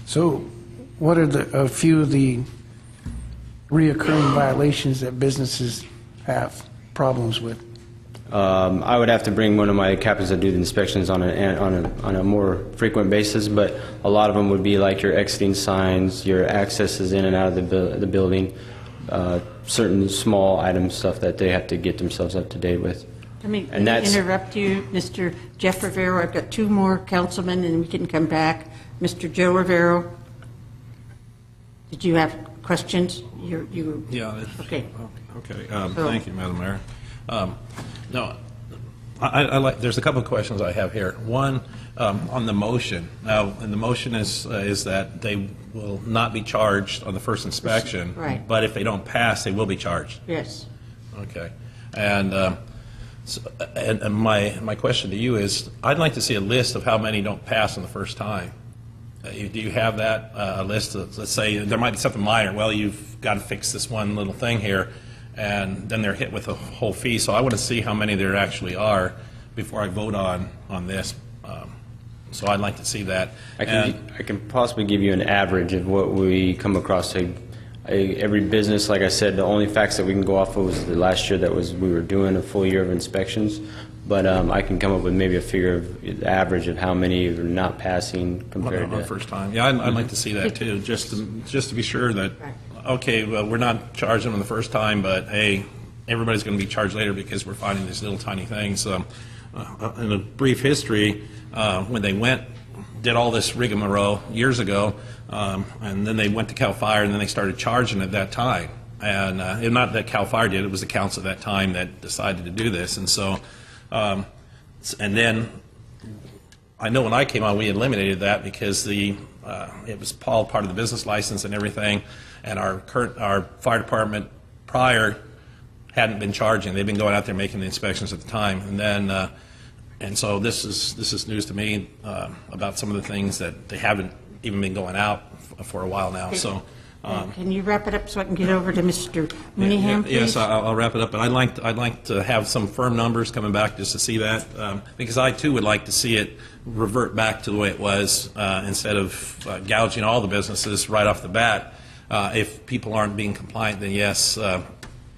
So what are a few of the reoccurring violations that businesses have problems with? I would have to bring one of my captains that do the inspections on a more frequent basis, but a lot of them would be like your exiting signs, your accesses in and out of the building, certain small item stuff that they have to get themselves up to date with. Let me interrupt you, Mr. Jeff Rivero. I've got two more councilmen, and we can come back. Mr. Joe Rivero, did you have questions? Yeah. Okay. Okay. So, Thank you, Madam Mayor. No, There's a couple of questions I have here. One, on the motion. Now, and the motion is that they will not be charged on the first inspection. Right. But if they don't pass, they will be charged. Yes. Okay. And my question to you is, I'd like to see a list of how many don't pass on the first time. Do you have that a list? Let's say there might be something minor. Well, you've got to fix this one little thing here, and then they're hit with a whole fee. So I want to see how many there actually are before I vote on this. So I'd like to see that. I can possibly give you an average of what we come across. Every business, like I said, the only facts that we can go off of was the last year we were doing a full year of inspections. But I can come up with maybe a figure of the average of how many are not passing compared to the first time. Yeah, I'd like to see that too, just to be sure that, okay, well, we're not charging them the first time, but hey, everybody's going to be charged later because we're finding these little tiny things. In a brief history, when they did all this rigmarole years ago, and then they went to CAL FIRE, and then they started charging at that time. And not that CAL FIRE did, it was the council at that time that decided to do this. And so, and then I know when I came on, we eliminated that because it was all part of the business license and everything, and our fire department prior hadn't been charging. They've been going out there making the inspections at the time, and then and so this is news to me about some of the things that they haven't even been going out for a while now. So. Can you wrap it up so I can get over to Mr. Mooneyham, please? Yes, I'll wrap it up. But I'd like to have some firm numbers coming back just to see that, because I too would like to see it revert back to the way it was instead of gouging all the businesses right off the bat. If people aren't being compliant, then yes,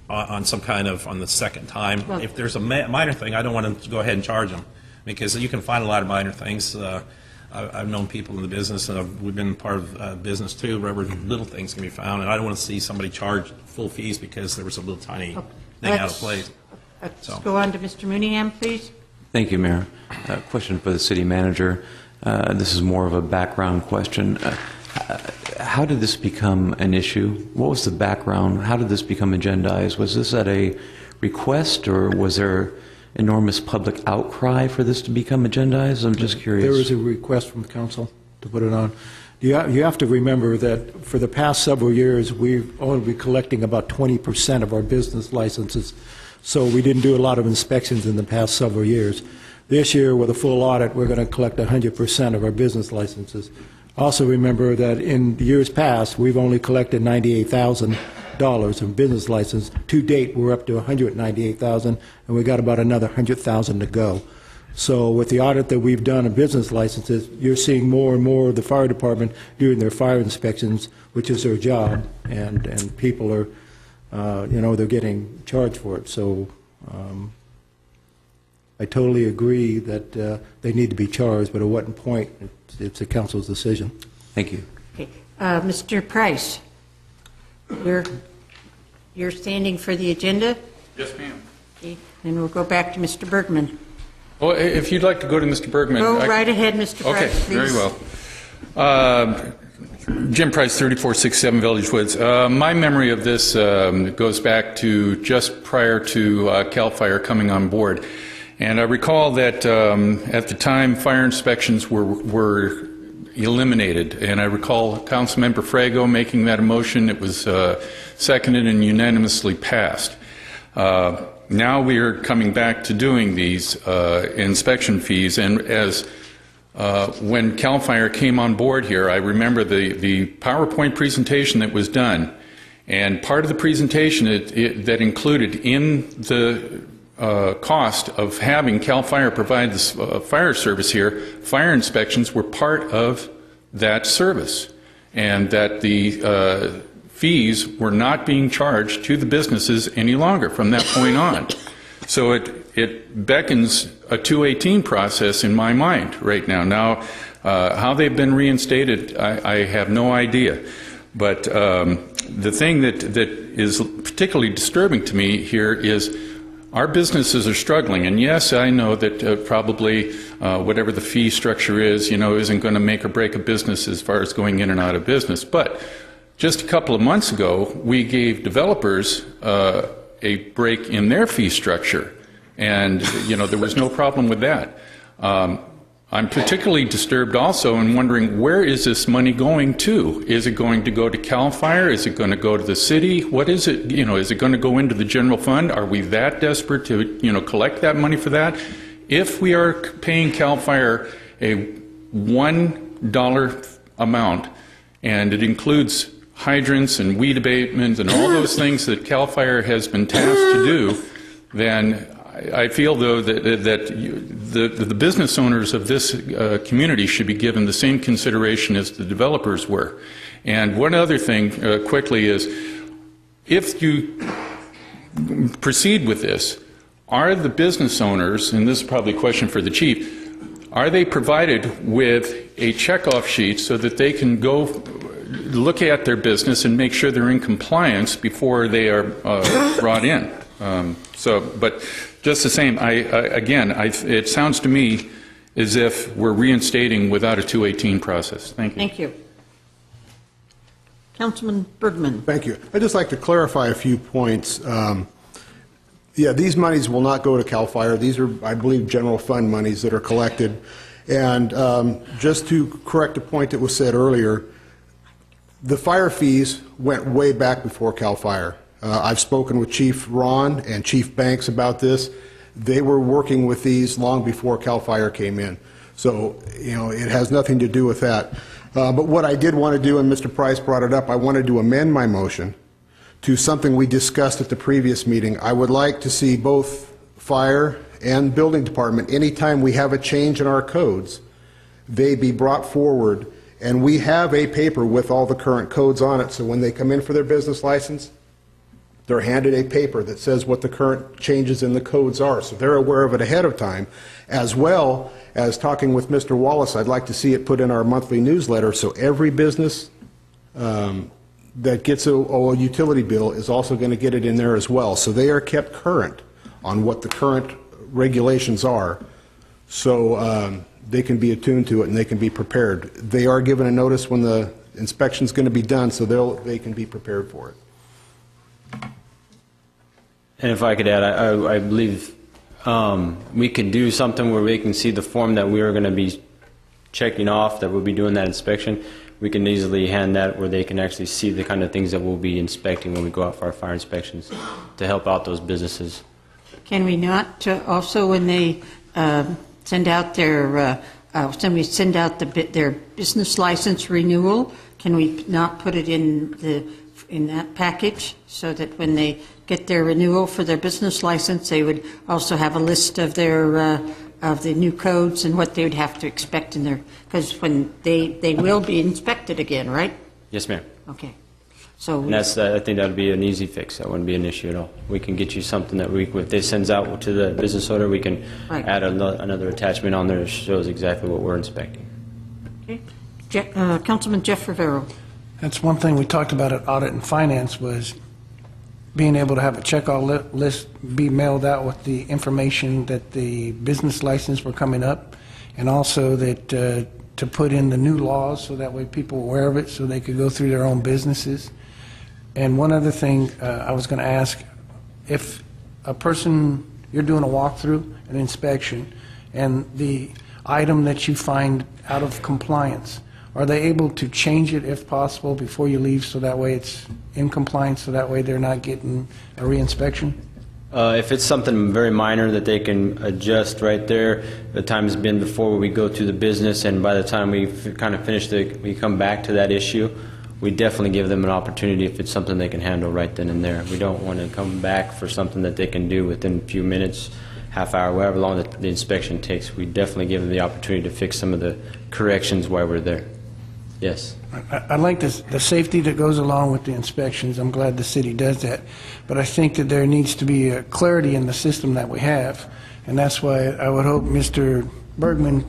on some kind of on the second time. Well, if there's a minor thing, I don't want to go ahead and charge them, because you can find a lot of minor things. I've known people in the business, and we've been part of business too, where little things can be found, and I don't want to see somebody charge full fees because there was a little tiny thing out of place. Let's go on to Mr. Mooneyham, please. Thank you, Mayor. Question for the city manager. This is more of a background question. How did this become an issue? What was the background? How did this become agendized? Was this at a request, or was there enormous public outcry for this to become agendized? I'm just curious. There was a request from the council to put it on. You have to remember that for the past several years, we've only been collecting about 20% of our business licenses, so we didn't do a lot of inspections in the past several years. This year, with a full audit, we're going to collect 100% of our business licenses. Also remember that in years past, we've only collected $98,000 in business license. To date, we're up to $198,000, and we got about another $100,000 to go. So with the audit that we've done of business licenses, you're seeing more and more of the fire department doing their fire inspections, which is their job, and people are, they're getting charged for it. So I totally agree that they need to be charged, but at what point, it's the council's decision. Thank you. Okay. Mr. Price, you're standing for the agenda? Yes, ma'am. Okay. Then we'll go back to Mr. Bergman. Well, if you'd like to go to Mr. Bergman. Go right ahead, Mr. Price, please. Okay, very well. Jim Price, 3467 Village Woods. My memory of this goes back to just prior to CAL FIRE coming on board. And I recall that at the time, fire inspections were eliminated. And I recall Councilmember Frago making that a motion. It was seconded and unanimously passed. Now we are coming back to doing these inspection fees. And as when CAL FIRE came on board here, I remember the PowerPoint presentation that was done. And part of the presentation that included in the cost of having CAL FIRE provide this fire service here, fire inspections were part of that service, and that the fees were not being charged to the businesses any longer from that point on. So it beckons a 218 process in my mind right now. Now, how they've been reinstated, I have no idea. But the thing that is particularly disturbing to me here is our businesses are struggling, and yes, I know that probably whatever the fee structure is, isn't going to make or break a business as far as going in and out of business. But just a couple of months ago, we gave developers a break in their fee structure, And, there was no problem with that. I'm particularly disturbed also in wondering, where is this money going to? Is it going to go to CAL FIRE? Is it going to go to the city? What is it? Is it going to go into the general fund? Are we that desperate to, collect that money for that? If we are paying CAL FIRE a $1 amount, and it includes hydrants and weed abatement and all those things that CAL FIRE has been tasked to do, then I feel, though, that the business owners of this community should be given the same consideration as the developers were. And one other thing, quickly, is if you proceed with this, are the business owners, and this is probably a question for the chief, are they provided with a checkoff sheet so that they can go look at their business and make sure they're in compliance before they are brought in? But just the same, it sounds to me as if we're reinstating without a 218 process. Thank you. Thank you. Councilman Bergman. Thank you. I'd just like to clarify a few points. These monies will not go to CAL FIRE. These are, I believe, general fund monies that are collected. And just to correct a point that was said earlier, the fire fees went way back before CAL FIRE. I've spoken with Chief Ron and Chief Banks about this. They were working with these long before CAL FIRE came in. So, it has nothing to do with that. But what I did want to do, and Mr. Price brought it up, I wanted to amend my motion to something we discussed at the previous meeting. I would like to see both fire and building department, anytime we have a change in our codes, they be brought forward, and we have a paper with all the current codes on it, so when they come in for their business license, they're handed a paper that says what the current changes in the codes are, so they're aware of it ahead of time. As well as talking with Mr. Wallace, I'd like to see it put in our monthly newsletter, so every business that gets a utility bill is also going to get it in there as well. So they are kept current on what the current regulations are, so they can be attuned to it and they can be prepared. They are given a notice when the inspection is going to be done, so they can be prepared for it. And if I could add, I believe we could do something where we can see the form that we are going to be checking off, that we'll be doing that inspection. We can easily hand that where they can actually see the kind of things that we'll be inspecting when we go out for our fire inspections to help out those businesses. Can we not also, when they send out their their business license renewal, can we not put it in that package so that when they get their renewal for their business license, they would also have a list of their of the new codes and what they would have to expect in there? Because when they will be inspected again, right? Yes, ma'am. Okay. So and that's I think that would be an easy fix. That wouldn't be an issue at all. We can get you something that if they sends out to the business owner, we can add another attachment on there that shows exactly what we're inspecting. Okay. Councilman Jeff Rivero. That's one thing we talked about at Audit and Finance was being able to have a checkoff list be mailed out with the information that the business license were coming up, and also that to put in the new laws so that way people are aware of it so they could go through their own businesses. And one other thing I was going to ask, if a person, you're doing a walkthrough, an inspection, and the item that you find out of compliance, are they able to change it if possible before you leave so that way it's in compliance, so that way they're not getting a reinspection? If it's something very minor that they can adjust right there, the time has been before we go to the business, and by the time we kind of finish we come back to that issue, we definitely give them an opportunity if it's something they can handle right then and there. We don't want to come back for something that they can do within a few minutes, half hour, however long the inspection takes. We definitely give them the opportunity to fix some of the corrections while we're there. Yes. I like the safety that goes along with the inspections. I'm glad the city does that. But I think that there needs to be a clarity in the system that we have. And that's why I would hope Mr. Bergman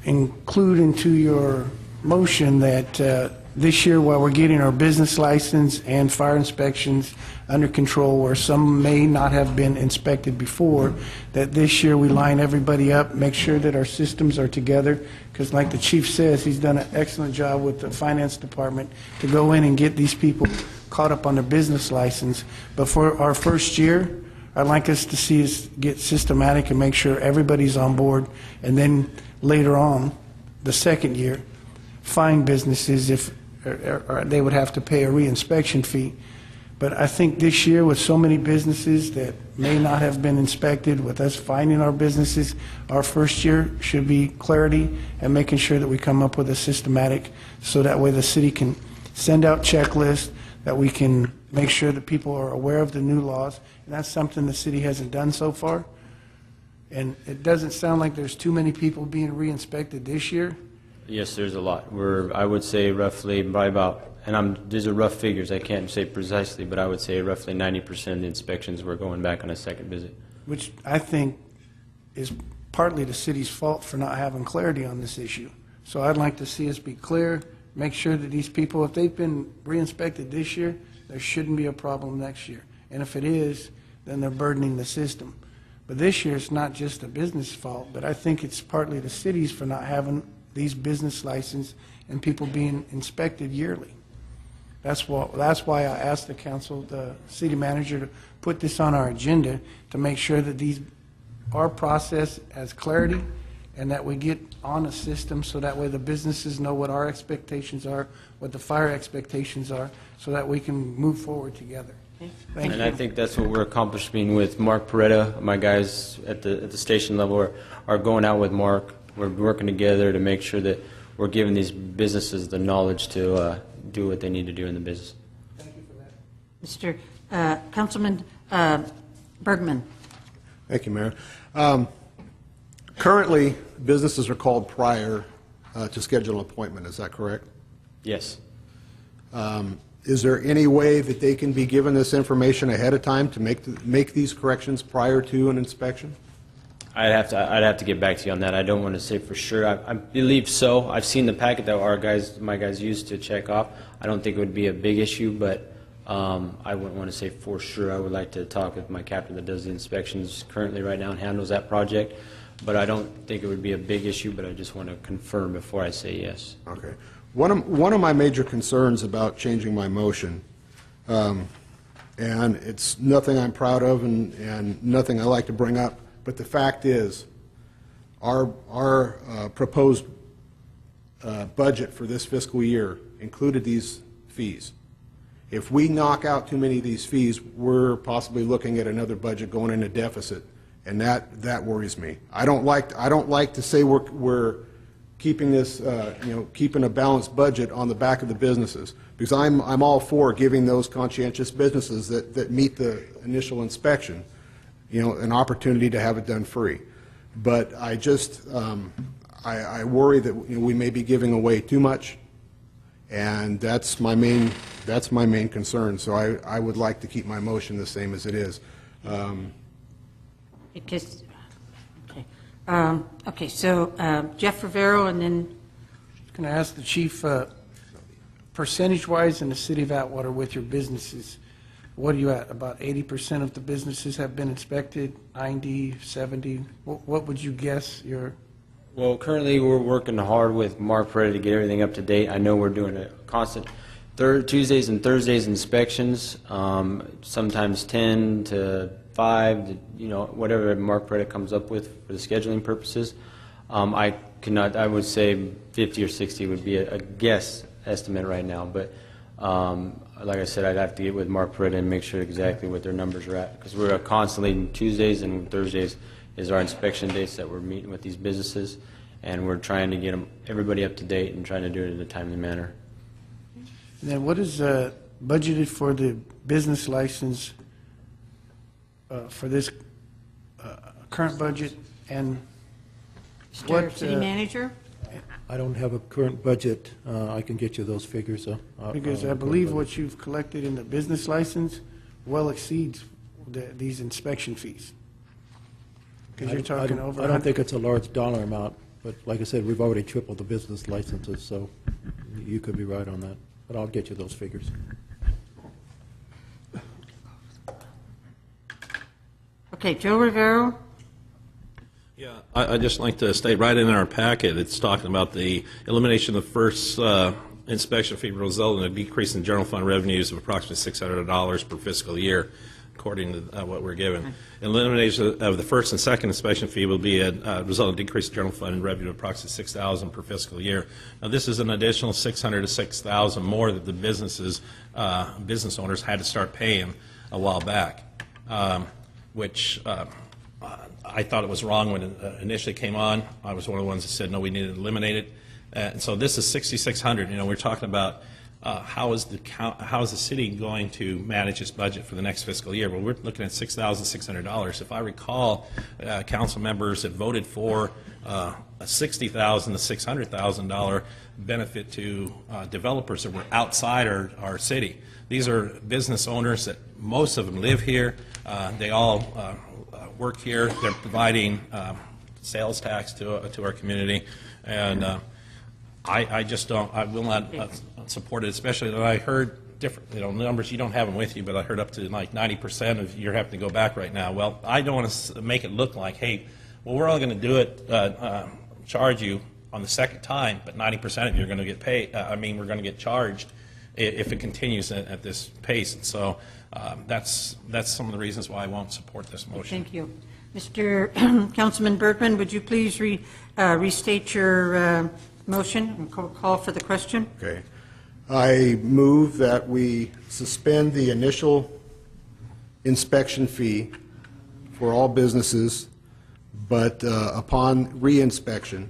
include into your motion that this year, while we're getting our business license and fire inspections under control, where some may not have been inspected before, that this year we line everybody up, make sure that our systems are together, because like the chief says, he's done an excellent job with the finance department to go in and get these people caught up on their business license. But for our first year, I'd like us to see us get systematic and make sure everybody's on board, and then later on, the second year, fine businesses if or they would have to pay a reinspection fee. But I think this year, with so many businesses that may not have been inspected, with us finding our businesses, our first year should be clarity and making sure that we come up with a systematic, so that way the city can send out checklists, that we can make sure that people are aware of the new laws. And that's something the city hasn't done so far. And it doesn't sound like there's too many people being re-inspected this year. Yes, there's a lot. I would say roughly by about, and these are rough figures, I can't say precisely, but I would say roughly 90% of the inspections were going back on a second visit. Which I think is partly the city's fault for not having clarity on this issue. So I'd like to see us be clear, make sure that these people, if they've been re-inspected this year, there shouldn't be a problem next year. And if it is, then they're burdening the system. But this year, it's not just the business fault, but I think it's partly the city's for not having these business licenses and people being inspected yearly. That's why I asked the council, the city manager, to put this on our agenda to make sure that our process has clarity and that we get on a system so that way the businesses know what our expectations are, what the fire expectations are, so that we can move forward together. Thank you. I think that's what we're accomplishing with Mark Peretta. My guys at the station level are going out with Mark. We're working together to make sure that we're giving these businesses the knowledge to do what they need to do in the business. Thank you for that. Mr. Councilman Bergman. Thank you, Mayor. Currently, businesses are called prior to schedule an appointment. Is that correct? Yes. Is there any way that they can be given this information ahead of time to make these corrections prior to an inspection? I'd have to get back to you on that. I don't want to say for sure. I believe so. I've seen the packet that my guys used to check off. I don't think it would be a big issue, but I wouldn't want to say for sure. I would like to talk with my captain that does the inspections currently right now and handles that project. But I don't think it would be a big issue, but I just want to confirm before I say yes. Okay. One of my major concerns about changing my motion, and it's nothing I'm proud of and nothing I like to bring up, but the fact is our proposed budget for this fiscal year included these fees. If we knock out too many of these fees, we're possibly looking at another budget going into deficit, and that worries me. I don't like to say we're keeping this, keeping a balanced budget on the back of the businesses, because I'm all for giving those conscientious businesses that meet the initial inspection, an opportunity to have it done free. But I just I worry that we may be giving away too much, and that's my main concern. So I would like to keep my motion the same as it is. Okay, so Jeff Rivero, and then... Can I ask the chief, percentage-wise in the city of Atwater with your businesses, what are you at? About 80% of the businesses have been inspected, 90, 70? What would you guess your... Well, currently we're working hard with Mark Peretta to get everything up to date. I know we're doing a constant Tuesdays and Thursdays inspections, sometimes 10 to 5, whatever Mark Peretta comes up with for the scheduling purposes. I would say 50 or 60 would be a guess estimate right now, but like I said, I'd have to get with Mark Peretta and make sure exactly what their numbers are at, because we're constantly, Tuesdays and Thursdays is our inspection dates that we're meeting with these businesses, and we're trying to get everybody up to date and trying to do it in a timely manner. And then what is budgeted for the business license for this current budget, and Mr. City Manager? I don't have a current budget. I can get you those figures. Because I believe what you've collected in the business license well exceeds these inspection fees. Because you're talking over... I don't think it's a large dollar amount, but like I said, we've already tripled the business licenses, so you could be right on that. But I'll get you those figures. Okay, Joe Rivero? Yeah, I'd just like to state right in our packet, it's talking about the elimination of the first inspection fee result in a decrease in general fund revenues of approximately $600 per fiscal year. according to what we're given. Elimination of the first and second inspection fee will be a result of decreased general fund and revenue of approximately $6,000 per fiscal year. Now, this is an additional $600 to $6,000 more that the business owners had to start paying a while back, which I thought it was wrong when it initially came on. I was one of the ones that said, no, we need to eliminate it. And so this is $6,600. We're talking about how is the city going to manage its budget for the next fiscal year? Well, we're looking at $6,600. If I recall, council members that voted for a $60,000 to $600,000 benefit to developers that were outside our city. These are business owners that most of them live here. They all work here. They're providing sales tax to our community, and I just don't. I will not support it, especially that I heard different numbers. You don't have them with you, but I heard up to like 90% of you're having to go back right now. Well, I don't want to make it look like, hey, well, we're only going to do it, charge you on the second time, but 90% of you are going to get paid. We're going to get charged if it continues at this pace. And so that's some of the reasons why I won't support this motion. Thank you. Mr. Councilman Bergman, would you please restate your motion and call for the question? Okay. I move that we suspend the initial inspection fee for all businesses, but upon re-inspection,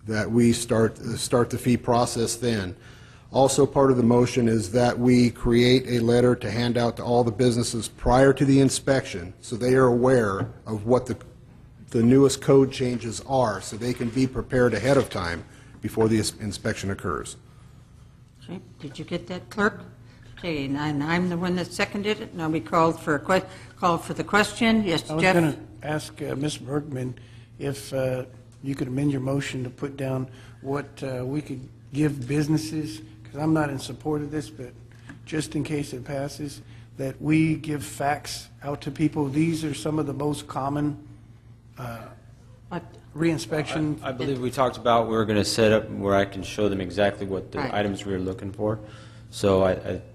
that we start the fee process then. Also, part of the motion is that we create a letter to hand out to all the businesses prior to the inspection, so they are aware of what the newest code changes are, so they can be prepared ahead of time before the inspection occurs. Okay. Did you get that, clerk? Okay, and I'm the one that seconded it. Now we called for the question. Yes, I was Jeff. going to ask Ms. Bergman if you could amend your motion to put down what we could give businesses, because I'm not in support of this, but just in case it passes, that we give facts out to people. These are some of the most common re-inspection. I believe we talked about we were going to set up where I can show them exactly what the items we were looking for. So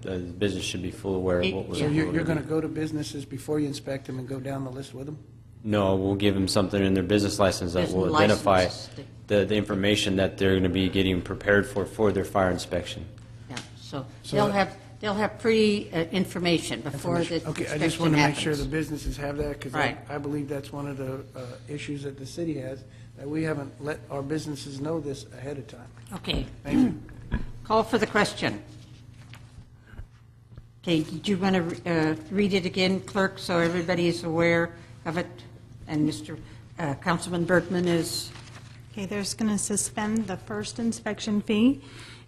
the business should be full aware of what we're looking for. So you're going to go to businesses before you inspect them and go down the list with them? No, we'll give them something in their business license that will identify the information that they're going to be getting prepared for their fire inspection. Yeah, so they'll have pre-information before the inspection Okay, I just want to make sure happens. the businesses have that, because I believe that's one of the issues that the city has, that we haven't let our businesses know this ahead of time. Okay. Thank you. Call for the question. Okay, did you want to read it again, clerk, so everybody is aware of it? And Mr. Councilman Bergman is... Okay, they're going to suspend the first inspection fee,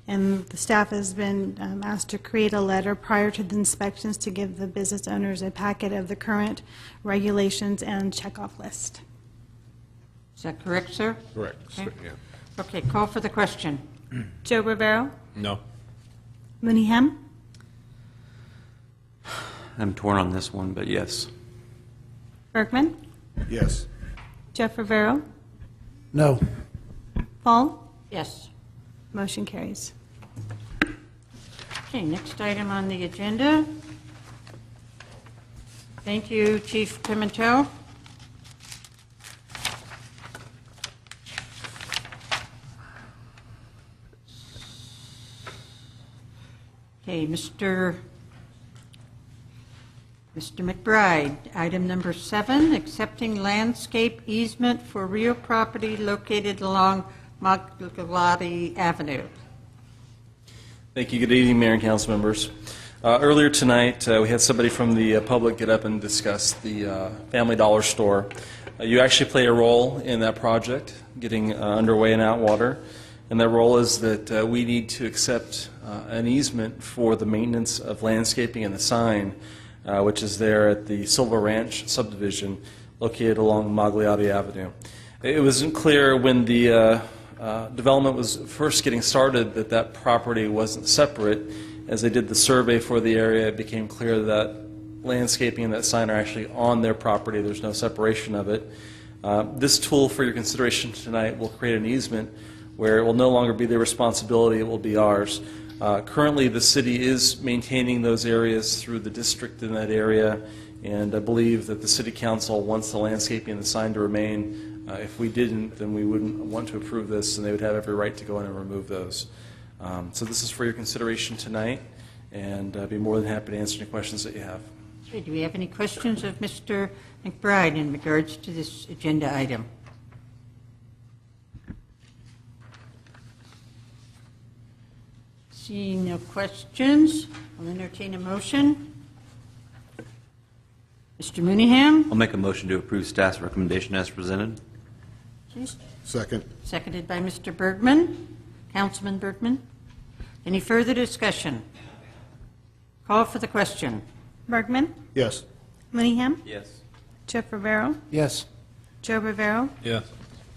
and the staff has been asked to create a letter prior to the inspections to give the business owners a packet of the current regulations and checkoff list. Is that correct, sir? Correct. Okay. Yeah. Okay, call for the question. Joe Rivero, No. Mooneyham, I'm torn on this one, but yes. Bergman, Yes. Jeff Rivero, No. Paul. Yes. Motion carries. Okay, next item on the agenda. Thank you, Chief Pimentel. Okay, Mr. McBride, item number 7, accepting landscape easement for real property located along Maglati Avenue. Thank you. Good evening, Mayor and council members. Earlier tonight, we had somebody from the public get up and discuss the Family Dollar store. You actually play a role in that project getting underway in Atwater, and that role is that we need to accept an easement for the maintenance of landscaping and the sign, which is there at the Silver Ranch subdivision located along Magliotti Avenue. It wasn't clear when the development was first getting started that property wasn't separate. As they did the survey for the area, it became clear that landscaping and that sign are actually on their property. There's no separation of it. This tool for your consideration tonight will create an easement where it will no longer be their responsibility, it will be ours. Currently, the city is maintaining those areas through the district in that area, and I believe that the city council wants the landscaping and the sign to remain. If we didn't, then we wouldn't want to approve this, and they would have every right to go in and remove those. So this is for your consideration tonight, and I'd be more than happy to answer any questions that you have. Okay, do we have any questions of Mr. McBride in regards to this agenda item? Seeing no questions, I'll entertain a motion. Mr. Mooneyham? I'll make a motion to approve staff's recommendation as presented. Please. Second. Seconded by Mr. Bergman. Councilman Bergman. Any further discussion? Call for the question. Bergman? Yes. Mooneyham? Yes. Jeff Rivero? Yes. Joe Rivero? Yes.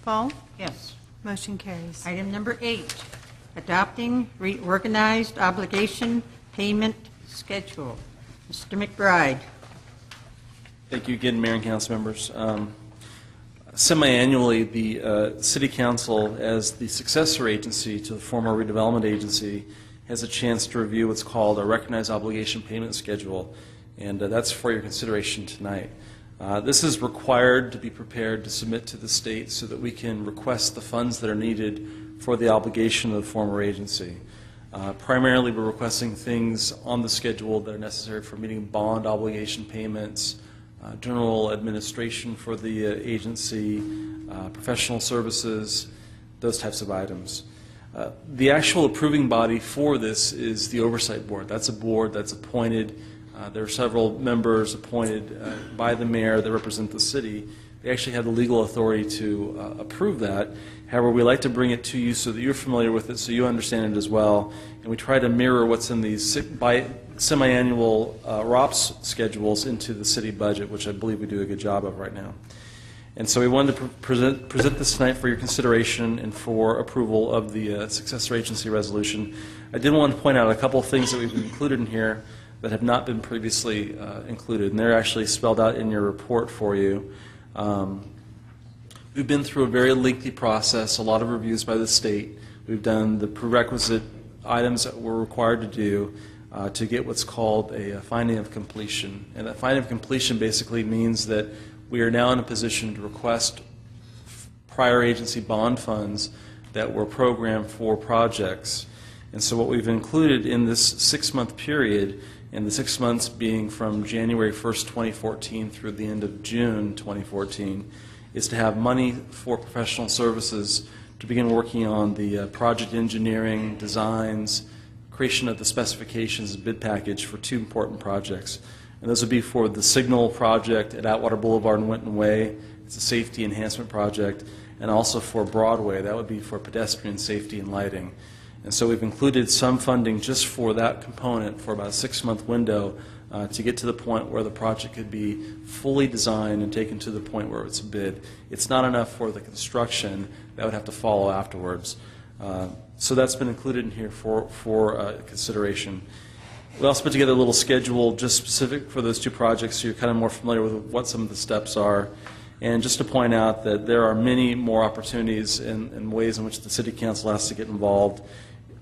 Fall? Yes. Motion carries. Item number 8, adopting reorganized obligation payment schedule. Mr. McBride. Thank you again, Mayor and council members. Semi-annually, the City Council, as the successor agency to the former redevelopment agency, has a chance to review what's called a recognized obligation payment schedule, and that's for your consideration tonight. This is required to be prepared to submit to the state so that we can request the funds that are needed for the obligation of the former agency. Primarily, we're requesting things on the schedule that are necessary for meeting bond obligation payments, general administration for the agency, professional services, those types of items. The actual approving body for this is the Oversight Board. That's a board that's appointed. There are several members appointed by the mayor that represent the city. They actually have the legal authority to approve that. However, we like to bring it to you so that you're familiar with it, so you understand it as well. And we try to mirror what's in these semi-annual ROPS schedules into the city budget, which I believe we do a good job of right now. And so we wanted to present this tonight for your consideration and for approval of the successor agency resolution. I did want to point out a couple of things that we've included in here that have not been previously included, and they're actually spelled out in your report for you. We've been through a very lengthy process, a lot of reviews by the state. We've done the prerequisite items that we're required to do to get what's called a finding of completion. And that finding of completion basically means that we are now in a position to request prior agency bond funds that were programmed for projects. And so what we've included in this 6-month period, and the 6 months being from January 1st, 2014 through the end of June 2014, is to have money for professional services to begin working on the project engineering, designs, creation of the specifications and bid package for 2 important projects. And those would be for the signal project at Atwater Boulevard and Winton Way. It's a safety enhancement project. And also for Broadway, that would be for pedestrian safety and lighting. And so we've included some funding just for that component for about a 6-month window to get to the point where the project could be fully designed and taken to the point where it's a bid. It's not enough for the construction. That would have to follow afterwards. So that's been included in here for consideration. We also put together a little schedule just specific for those 2 projects so you're kind of more familiar with what some of the steps are. And just to point out that there are many more opportunities and ways in which the City Council has to get involved.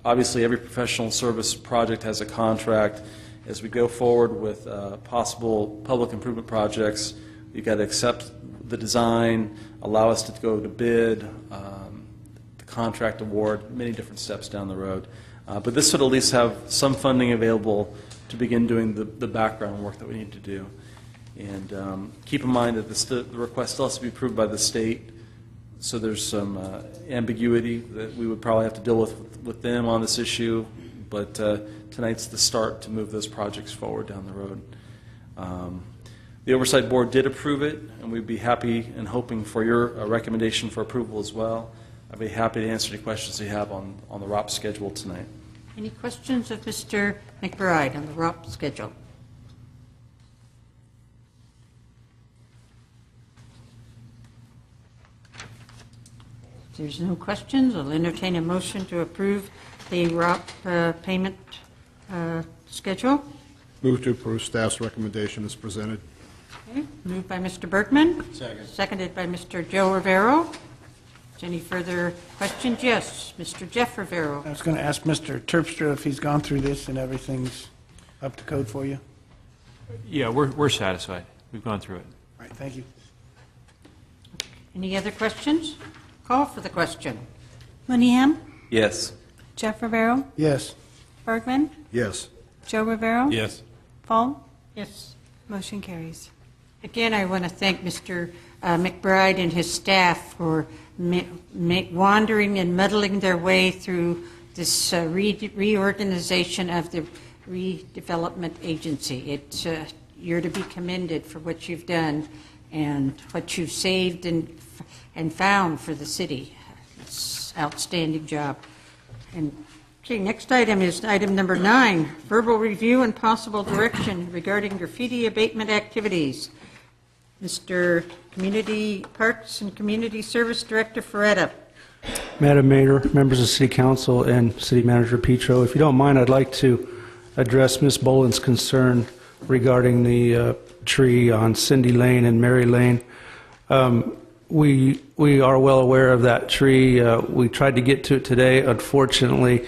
Obviously, every professional service project has a contract. As we go forward with possible public improvement projects, you've got to accept the design, allow us to go to bid, the contract award, many different steps down the road. But this would at least have some funding available to begin doing the background work that we need to do. And keep in mind that the request still has to be approved by the state, so there's some ambiguity that we would probably have to deal with them on this issue, but tonight's the start to move those projects forward down the road. The Oversight Board did approve it, and we'd be happy and hoping for your recommendation for approval as well. I'd be happy to answer any questions you have on the ROP schedule tonight. Any questions of Mr. McBride on the ROP schedule? If there's no questions, I'll entertain a motion to approve the ROP payment schedule. Move to approve staff's recommendation as presented. Okay. Moved by Mr. Bergman. Second. Seconded by Mr. Joe Rivero. Any further questions? Yes, Mr. Jeff Rivero. I was going to ask Mr. Terpstra if he's gone through this and everything's up to code for you. Yeah, we're satisfied. We've gone through it. All right, thank you. Any other questions? Call for the question. Mooneyham, Yes. Jeff Rivero, Yes. Bergman, Yes. Joe Rivero. Yes. Fall. Yes. Motion carries. Again, I want to thank Mr. McBride and his staff for wandering and muddling their way through this reorganization of the redevelopment agency. You're to be commended for what you've done and what you've saved and found for the city. It's an outstanding job. And okay, next item is item number 9, verbal review and possible direction regarding graffiti abatement activities. Mr. Community Parks and Community Service Director Ferretta. Madam Mayor, members of City Council, and City Manager Petro, if you don't mind, I'd like to address Ms. Boland's concern regarding the tree on Cindy Lane and Mary Lane. We are well aware of that tree. We tried to get to it today. Unfortunately,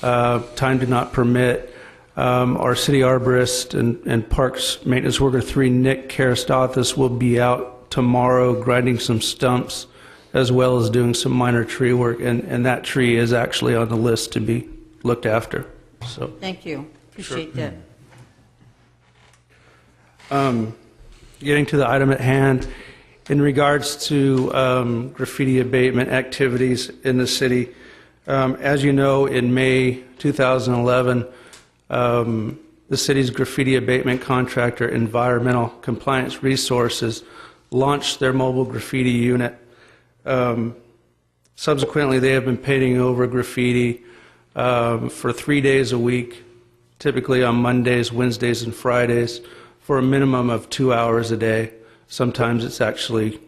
time did not permit. Our city arborist and parks maintenance worker 3, Nick Karastathis, will be out tomorrow grinding some stumps as well as doing some minor tree work, and that tree is actually on the list to be looked after. So Thank you. Appreciate that. Getting to the item at hand, in regards to graffiti abatement activities in the city, as you know, in May 2011, the city's graffiti abatement contractor, Environmental Compliance Resources, launched their mobile graffiti unit. Subsequently, they have been painting over graffiti for 3 days a week, typically on Mondays, Wednesdays, and Fridays, for a minimum of 2 hours a day. Sometimes it's actually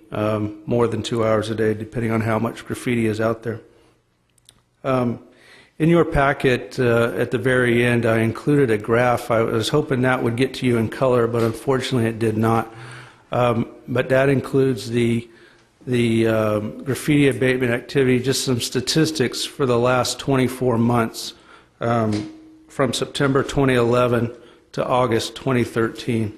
more than 2 hours a day, depending on how much graffiti is out there. In your packet, at the very end, I included a graph. I was hoping that would get to you in color, but unfortunately it did not. But that includes the graffiti abatement activity, just some statistics for the last 24 months, from September 2011 to August 2013.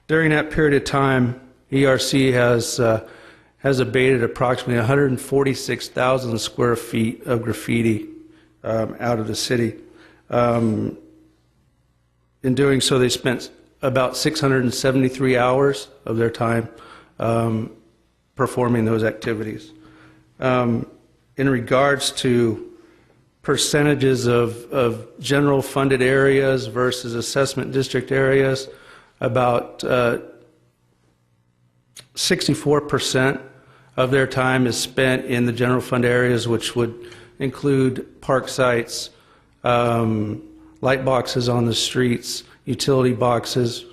During that period of time, ERC has abated approximately 146,000 square feet of graffiti out of the city. In doing so, they spent about 673 hours of their time performing those activities. In regards to percentages of general funded areas versus assessment district areas, about 64% of their time is spent in the general fund areas, which would include park sites, light boxes on the streets, utility boxes,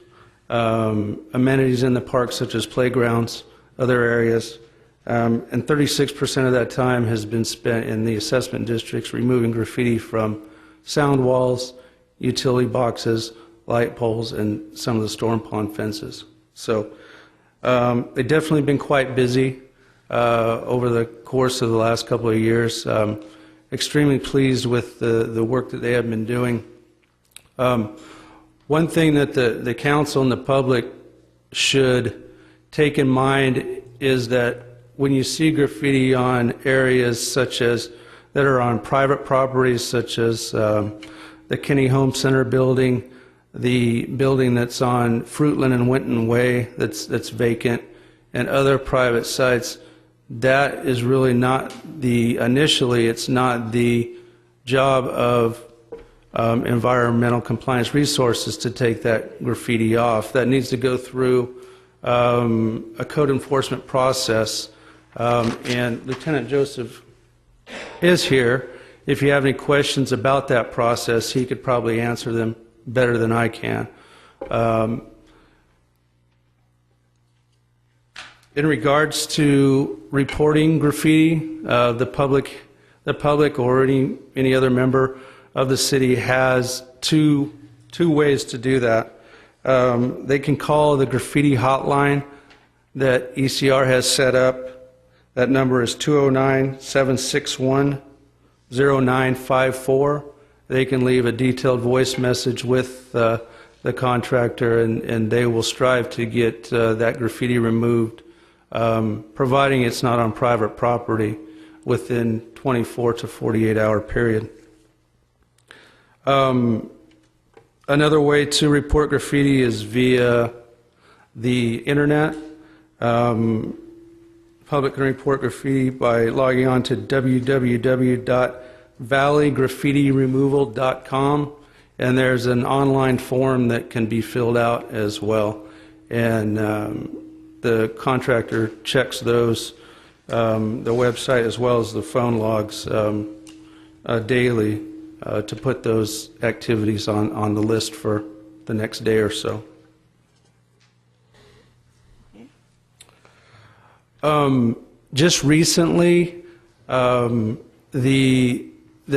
amenities in the park such as playgrounds, other areas, and 36% of that time has been spent in the assessment districts removing graffiti from sound walls, utility boxes, light poles, and some of the storm pond fences. So they've definitely been quite busy over the course of the last couple of years. Extremely pleased with the work that they have been doing. One thing that the council and the public should take in mind is that when you see graffiti on areas such as that are on private properties, such as the Kinney Home Center building, the building that's on Fruitland and Winton Way that's vacant, and other private sites, that is really not initially it's not the job of environmental compliance resources to take that graffiti off. That needs to go through a code enforcement process, and Lieutenant Joseph is here. If you have any questions about that process, he could probably answer them better than I can. In regards to reporting graffiti, the public or any other member of the city has two ways to do that. They can call the graffiti hotline that ECR has set up. That number is 209-761-0954. They can leave a detailed voice message with the contractor, and they will strive to get that graffiti removed, providing it's not on private property, within 24 to 48-hour period. Another way to report graffiti is via the internet. Public can report graffiti by logging on to www.valleygraffitiremoval.com, and there's an online form that can be filled out as well. And the contractor checks those, the website as well as the phone logs daily to put those activities on the list for the next day or so. Just recently, the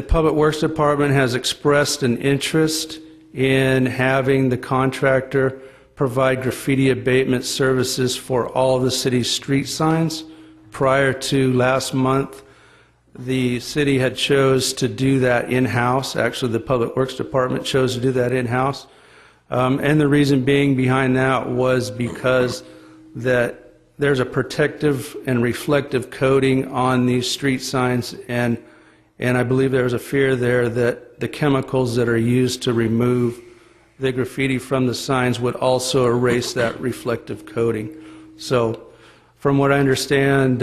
Public Works Department has expressed an interest in having the contractor provide graffiti abatement services for all of the city's street signs. Prior to last month, the city had chose to do that in-house. Actually, the Public Works Department chose to do that in-house. And the reason being behind that was because that there's a protective and reflective coating on these street signs, and I believe there's a fear there that the chemicals that are used to remove the graffiti from the signs would also erase that reflective coating. So from what I understand,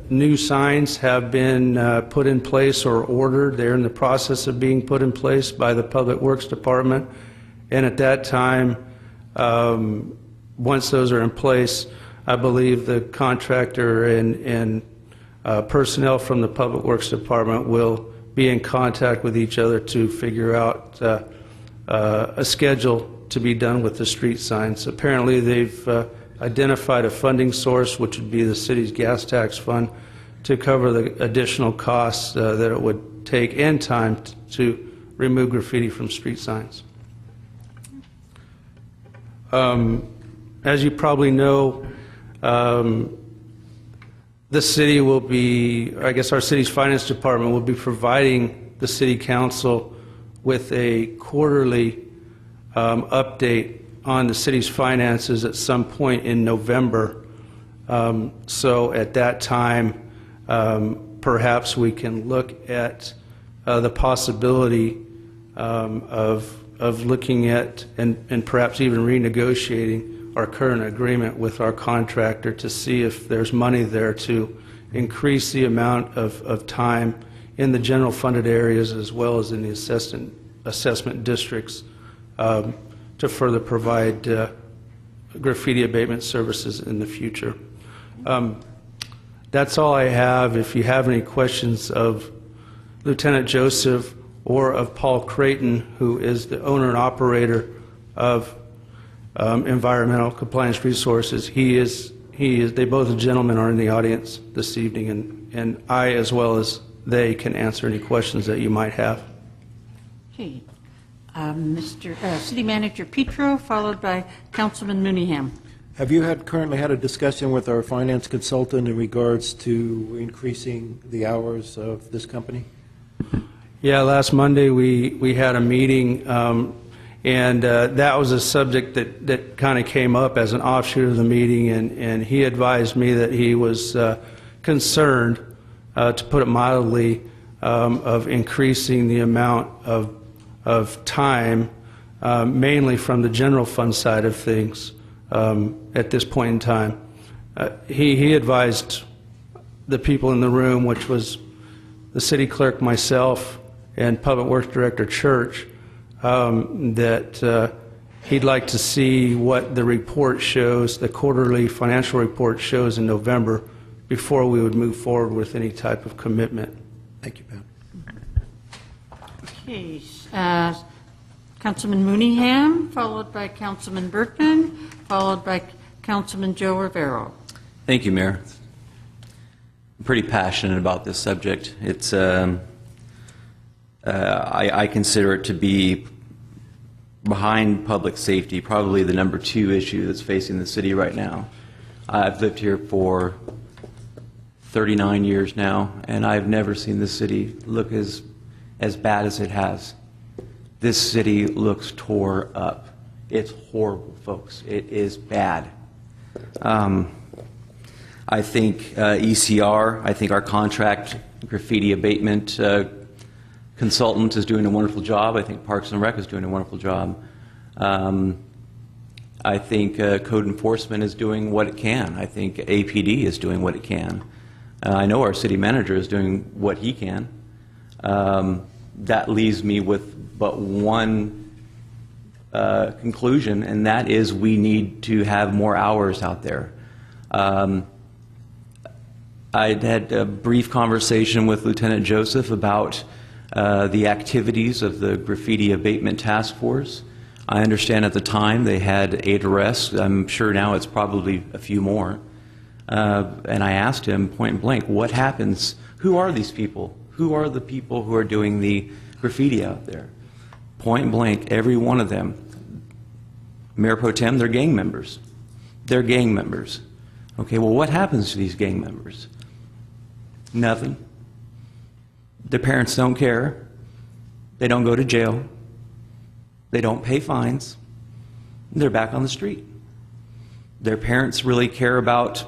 new signs have been put in place or ordered. They're in the process of being put in place by the Public Works Department, and at that time, once those are in place, I believe the contractor and personnel from the Public Works Department will be in contact with each other to figure out a schedule to be done with the street signs. Apparently, they've identified a funding source, which would be the city's gas tax fund, to cover the additional costs that it would take and time to remove graffiti from street signs. As you probably know, the city will be, I guess our city's finance department will be providing the city council with a quarterly update on the city's finances at some point in November. So at that time, perhaps we can look at the possibility of looking at and perhaps even renegotiating our current agreement with our contractor to see if there's money there to increase the amount of time in the general funded areas as well as in the assessment districts to further provide graffiti abatement services in the future. That's all I have. If you have any questions of Lieutenant Joseph or of Paul Creighton, who is the owner and operator of Environmental Compliance Resources, they both gentlemen are in the audience this evening, and I, as well as they, can answer any questions that you might have. Okay. Mr. City Manager Petro, followed by Councilman Mooneyham. Have you currently had a discussion with our finance consultant in regards to increasing the hours of this company? Yeah, last Monday we had a meeting, and that was a subject that kind of came up as an offshoot of the meeting, and he advised me that he was concerned, to put it mildly, of increasing the amount of time, mainly from the general fund side of things at this point in time. He advised the people in the room, which was the city clerk, myself, and Public Works Director Church, that he'd like to see what the report shows, the quarterly financial report shows in November, before we would move forward with any type of commitment. Thank you, Pat. Okay. Councilman Mooneyham, followed by Councilman Berkman, followed by Councilman Joe Rivero. Thank you, Mayor. I'm pretty passionate about this subject. It's I consider it to be behind public safety, probably the number 2 issue that's facing the city right now. I've lived here for 39 years now, and I've never seen this city look as bad as it has. This city looks tore up. It's horrible, folks. It is bad. I think ECR, I think our contract graffiti abatement consultant is doing a wonderful job. I think Parks and Rec is doing a wonderful job. I think code enforcement is doing what it can. I think APD is doing what it can. I know our city manager is doing what he can. That leaves me with but one conclusion, and that is we need to have more hours out there. I had a brief conversation with Lieutenant Joseph about the activities of the Graffiti Abatement Task Force. I understand at the time they had 8 arrests. I'm sure now it's probably a few more. And I asked him point blank, what happens? Who are these people? Who are the people who are doing the graffiti out there? Point blank, every one of them. Mayor Pro Tem, they're gang members. They're gang members. Okay, well, what happens to these gang members? Nothing. Their parents don't care. They don't go to jail. They don't pay fines. They're back on the street. Their parents really care about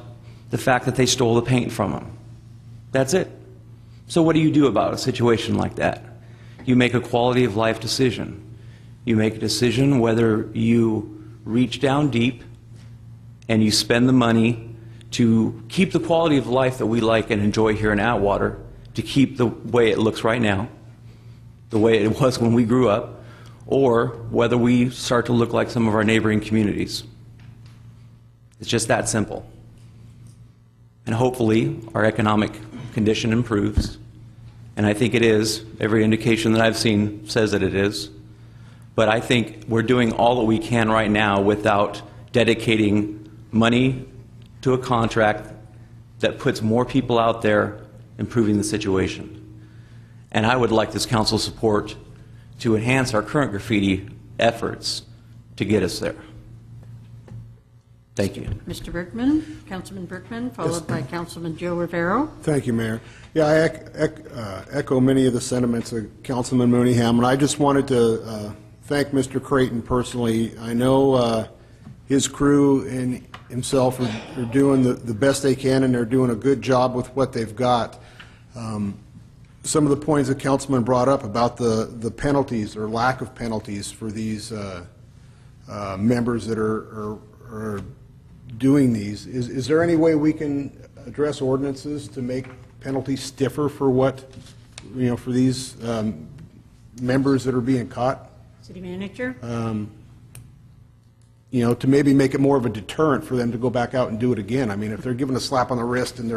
the fact that they stole the paint from them. That's it. So what do you do about a situation like that? You make a quality of life decision. You make a decision whether you reach down deep and you spend the money to keep the quality of life that we like and enjoy here in Atwater, to keep the way it looks right now, the way it was when we grew up, or whether we start to look like some of our neighboring communities. It's just that simple. And hopefully our economic condition improves, and I think it is. Every indication that I've seen says that it is. But I think we're doing all that we can right now without dedicating money to a contract that puts more people out there improving the situation. And I would like this council support to enhance our current graffiti efforts to get us there. Thank you. Mr. Bergman, Councilman Bergman, followed by Councilman Joe Rivero. Thank you, Mayor. Yeah, I echo many of the sentiments of Councilman Mooneyham, and I just wanted to thank Mr. Creighton personally. I know his crew and himself are doing the best they can, and they're doing a good job with what they've got. Some of the points that Councilman brought up about the penalties or lack of penalties for these members that are doing these. Is there any way we can address ordinances to make penalties stiffer for what, for these members that are being caught? City Manager? To maybe make it more of a deterrent for them to go back out and do it again. I mean, if they're given a slap on the wrist and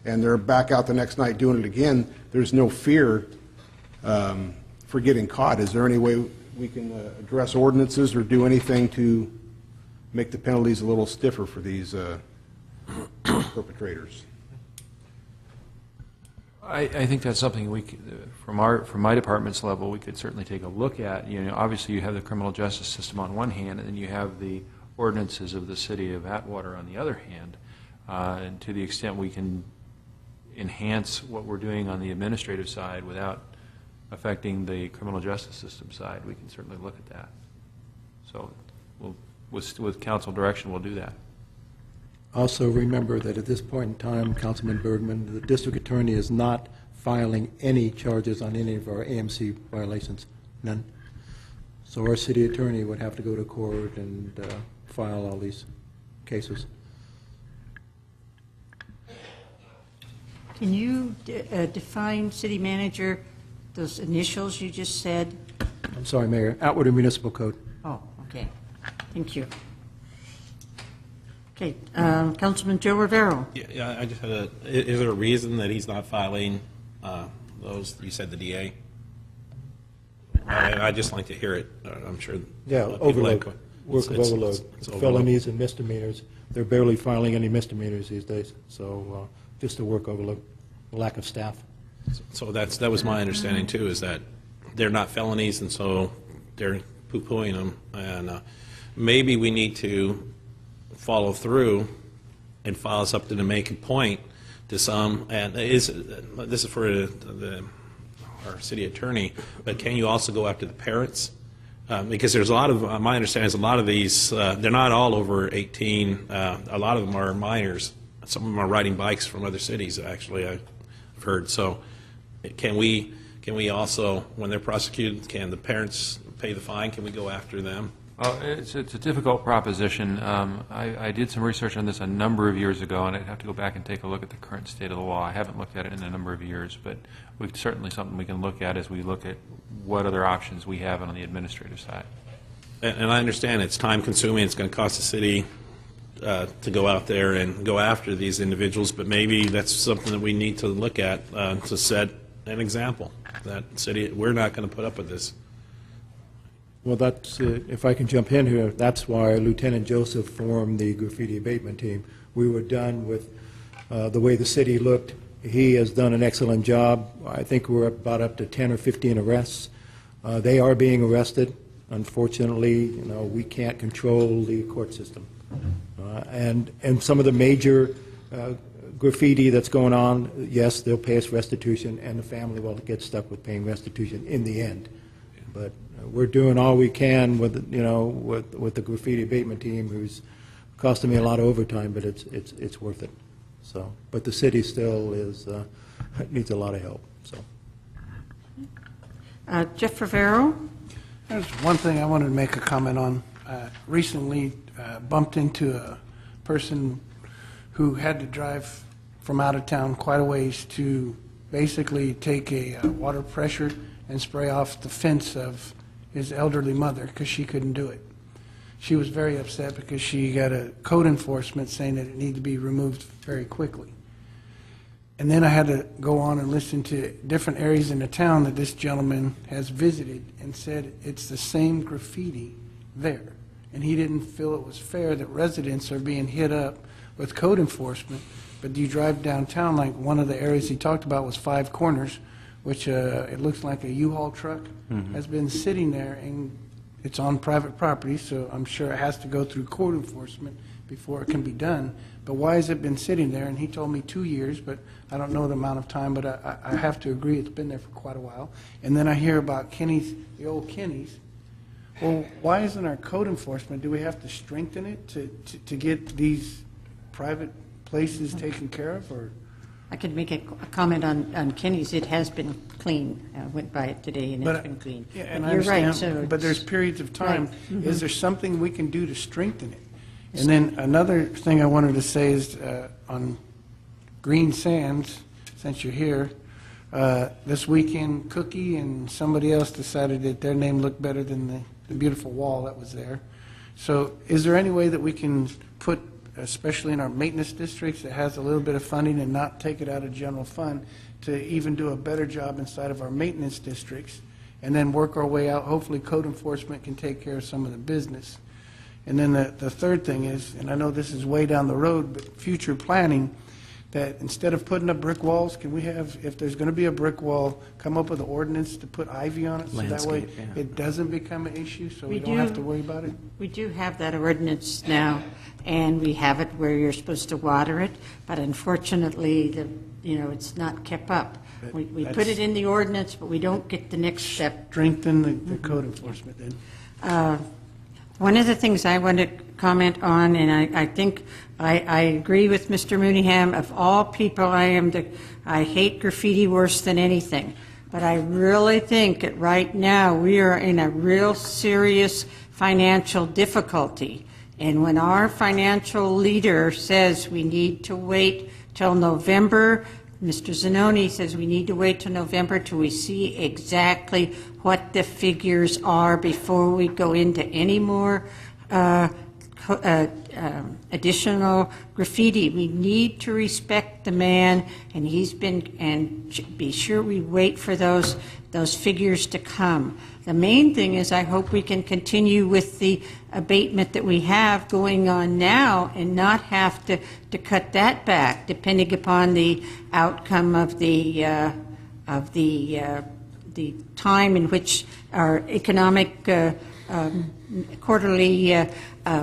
they're back out the next night doing it again, there's no fear for getting caught. Is there any way we can address ordinances or do anything to make the penalties a little stiffer for these perpetrators? I think that's something we could, from my department's level, we could certainly take a look at. Obviously you have the criminal justice system on one hand, and then you have the ordinances of the city of Atwater on the other hand. And to the extent we can enhance what we're doing on the administrative side without affecting the criminal justice system side, we can certainly look at that. So with council direction, we'll do that. Also remember that at this point in time, Councilman Bergman, the district attorney is not filing any charges on any of our AMC violations, none. So our city attorney would have to go to court and file all these cases. Can you define, City Manager, those initials you just said? I'm sorry, Mayor, Atwater Municipal Code. Oh, okay. Thank you. Okay, Councilman Joe Rivero. Yeah, I just had is there a reason that he's not filing those, you said the DA? I'd just like to hear it. I'm sure. Yeah, overload, work of overload. Felonies and misdemeanors. They're barely filing any misdemeanors these days. So just a work overload, lack of staff. So that was my understanding too, is that they're not felonies, and so they're poo-pooing them. And maybe we need to follow through and file something to make a point to some, and this is for our city attorney, but can you also go after the parents? Because there's a lot of, my understanding is a lot of these, they're not all over 18. A lot of them are minors. Some of them are riding bikes from other cities, actually, I've heard. So can we also, when they're prosecuted, can the parents pay the fine? Can we go after them? Well, it's a difficult proposition. I did some research on this a number of years ago, and I'd have to go back and take a look at the current state of the law. I haven't looked at it in a number of years, but it's certainly something we can look at as we look at what other options we have on the administrative side. And I understand it's time-consuming. It's going to cost the city to go out there and go after these individuals, but maybe that's something that we need to look at to set an example. That city, we're not going to put up with this. Well, that's, if I can jump in here, that's why Lieutenant Joseph formed the graffiti abatement team. We were done with the way the city looked. He has done an excellent job. I think we're about up to 10 or 15 arrests. They are being arrested. Unfortunately, we can't control the court system. And some of the major graffiti that's going on, yes, they'll pay us restitution, and the family will get stuck with paying restitution in the end. But we're doing all we can with with the graffiti abatement team, who's costing me a lot of overtime, but it's worth it. So, but the city still needs a lot of help. So, Jeff Rivero. There's one thing I wanted to make a comment on. Recently, bumped into a person who had to drive from out of town quite a ways to basically take a water pressure and spray off the fence of his elderly mother because she couldn't do it. She was very upset because she got a code enforcement saying that it needed to be removed very quickly. And then I had to go on and listen to different areas in the town that this gentleman has visited and said it's the same graffiti there. And he didn't feel it was fair that residents are being hit up with code enforcement, but you drive downtown, like one of the areas he talked about was Five Corners, which it looks like a U-Haul truck has been sitting there, and it's on private property, so I'm sure it has to go through code enforcement before it can be done. But why has it been sitting there? And he told me 2 years, but I don't know the amount of time, but I have to agree it's been there for quite a while. And then I hear about Kenny's, the old Kenny's. Well, why isn't our code enforcement, do we have to strengthen it to get these private places taken care of? Or I could make a comment on Kenny's. It has been clean. I went by it today, and it's been clean. Yeah, and you're right. So but there's periods of time. Right. Is there something we can do to strengthen it? And then another thing I wanted to say is on Green Sands, since you're here, this weekend Cookie and somebody else decided that their name looked better than the beautiful wall that was there. So is there any way that we can put, especially in our maintenance districts, that has a little bit of funding and not take it out of general fund, to even do a better job inside of our maintenance districts and then work our way out? Hopefully code enforcement can take care of some of the business. And then the third thing is, and I know this is way down the road, but future planning, that instead of putting up brick walls, can we have, if there's going to be a brick wall, come up with an ordinance to put ivy on it, so that way it doesn't become an issue, so we don't have to worry about it? We do have that ordinance now, and we have it where you're supposed to water it, but unfortunately, it's not kept up. We put it in the ordinance, but we don't get the next step. Strengthen the code enforcement then. One of the things I want to comment on, and I think I agree with Mr. Mooneyham, of all people, I hate graffiti worse than anything. But I really think that right now we are in a real serious financial difficulty. And when our financial leader says we need to wait till November, Mr. Zanoni says we need to wait till November till we see exactly what the figures are before we go into any more additional graffiti. We need to respect the man, and be sure we wait for those figures to come. The main thing is I hope we can continue with the abatement that we have going on now and not have to cut that back, depending upon the outcome of the time in which our economic quarterly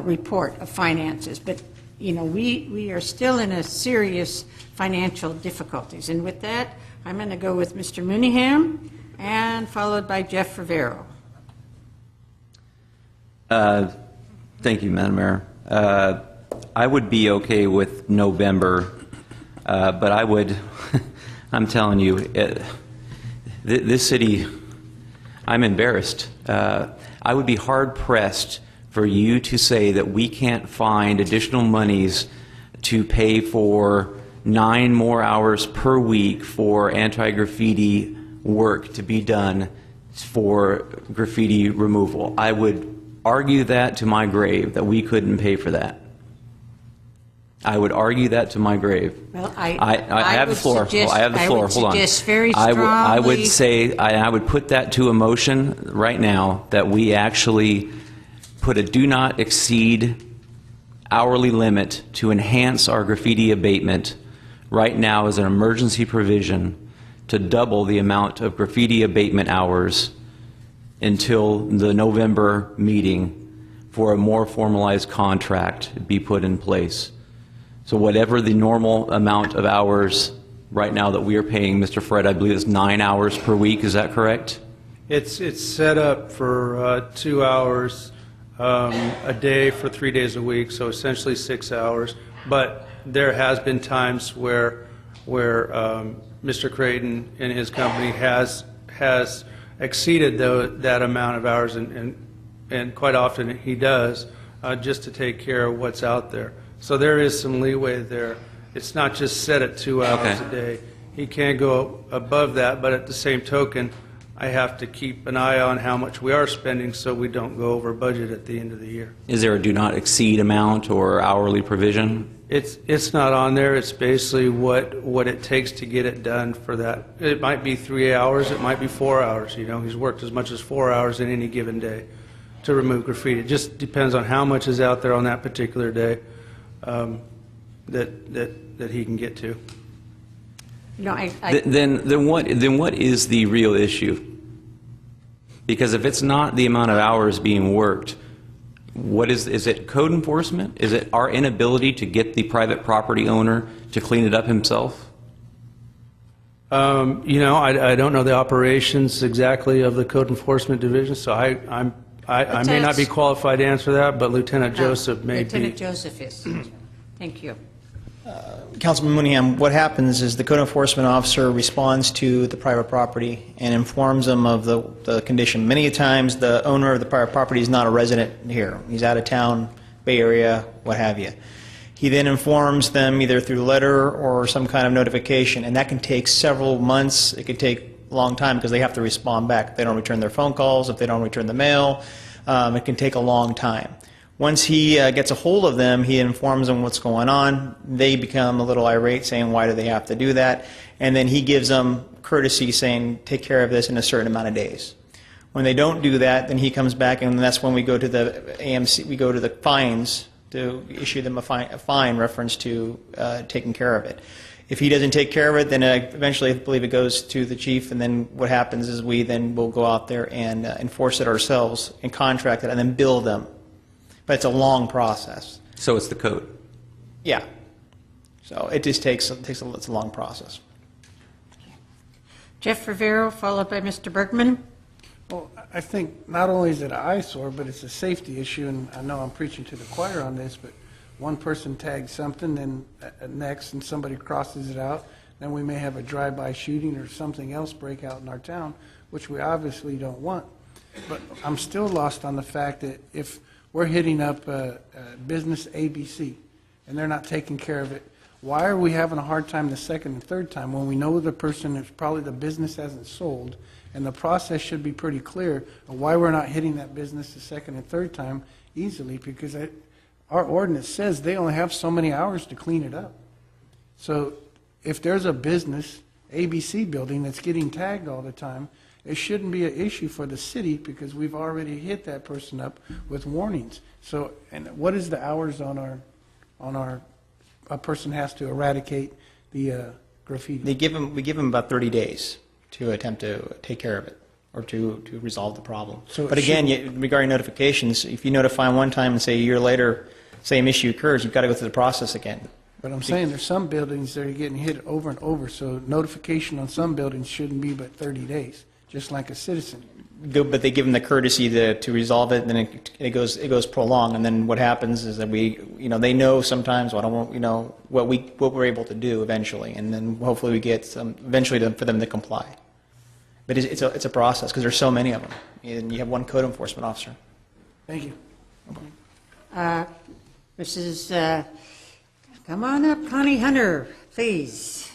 report of finances. But we are still in a serious financial difficulties. And with that, I'm going to go with Mr. Mooneyham, and followed by Jeff Rivero. Thank you, Madam Mayor. I would be okay with November, but I would, I'm telling you, this city, I'm embarrassed. I would be hard-pressed for you to say that we can't find additional monies to pay for 9 more hours per week for anti-graffiti work to be done for graffiti removal. I would argue that to my grave, that we couldn't pay for that. I would argue that to my grave. Well, I have the floor. I have the floor. Hold on. Suggest very strongly. I would say, I would put that to a motion right now, that we actually put a do not exceed hourly limit to enhance our graffiti abatement right now as an emergency provision to double the amount of graffiti abatement hours until the November meeting for a more formalized contract be put in place. So whatever the normal amount of hours right now that we are paying, Mr. Fred, I believe it's 9 hours per week, is that correct? It's set up for 2 hours a day for 3 days a week, so essentially 6 hours. But there has been times where Mr. Creighton and his company has exceeded that amount of hours, and quite often he does, just to take care of what's out there. So there is some leeway there. It's not just set at 2 hours a day. He can go above that, but at the same token, I have to keep an eye on how much we are spending so we don't go over budget at the end of the year. Is there a do not exceed amount or hourly provision? It's not on there. It's basically what it takes to get it done for that. It might be 3 hours. It might be 4 hours. He's worked as much as 4 hours in any given day to remove graffiti. It just depends on how much is out there on that particular day that he can get to. Then what is the real issue? Because if it's not the amount of hours being worked, what is it code enforcement? Is it our inability to get the private property owner to clean it up himself? I don't know the operations exactly of the code enforcement division, so I may not be qualified to answer that, but Lieutenant Joseph may be. Lieutenant Joseph is. Thank you. Councilman Mooneyham, what happens is the code enforcement officer responds to the private property and informs them of the condition. Many times the owner of the private property is not a resident here. He's out of town, Bay Area, what have you. He then informs them either through letter or some kind of notification, and that can take several months. It could take a long time because they have to respond back. If they don't return their phone calls, if they don't return the mail, it can take a long time. Once he gets a hold of them, he informs them what's going on. They become a little irate, saying, why do they have to do that? And then he gives them courtesy, saying, take care of this in a certain amount of days. When they don't do that, then he comes back, and that's when we go to the AMC, we go to the fines to issue them a fine reference to taking care of it. If he doesn't take care of it, then eventually I believe it goes to the chief, and then what happens is we then will go out there and enforce it ourselves and contract it and then bill them. But it's a long process. So it's the code? Yeah. So it just it's a long process. Jeff Rivero, followed by Mr. Bergman. Well, I think not only is it an eyesore, but it's a safety issue, and I know I'm preaching to the choir on this, but one person tags something, then next, and somebody crosses it out, then we may have a drive-by shooting or something else break out in our town, which we obviously don't want. But I'm still lost on the fact that if we're hitting up business ABC, and they're not taking care of it. Why are we having a hard time the second and third time when we know the person is probably the business hasn't sold, and the process should be pretty clear of why we're not hitting that business the second and third time easily? Because our ordinance says they only have so many hours to clean it up. So if there's a business, ABC building, that's getting tagged all the time, it shouldn't be an issue for the city because we've already hit that person up with warnings. So, and what is the hours on our a person has to eradicate the graffiti? We give them about 30 days to attempt to take care of it or to resolve the problem. So but again, regarding notifications, if you notify them one time and say a year later same issue occurs, you've got to go through the process again. But I'm saying there's some buildings that are getting hit over and over, so notification on some buildings shouldn't be but 30 days, just like a citizen. But they give them the courtesy to resolve it, and then it goes prolonged, and then what happens is that they know sometimes what we're able to do eventually, and then hopefully we get eventually for them to comply. But it's a process because there's so many of them, and you have one code enforcement officer. Thank you. Mrs. Come on up, Connie Hunter, please.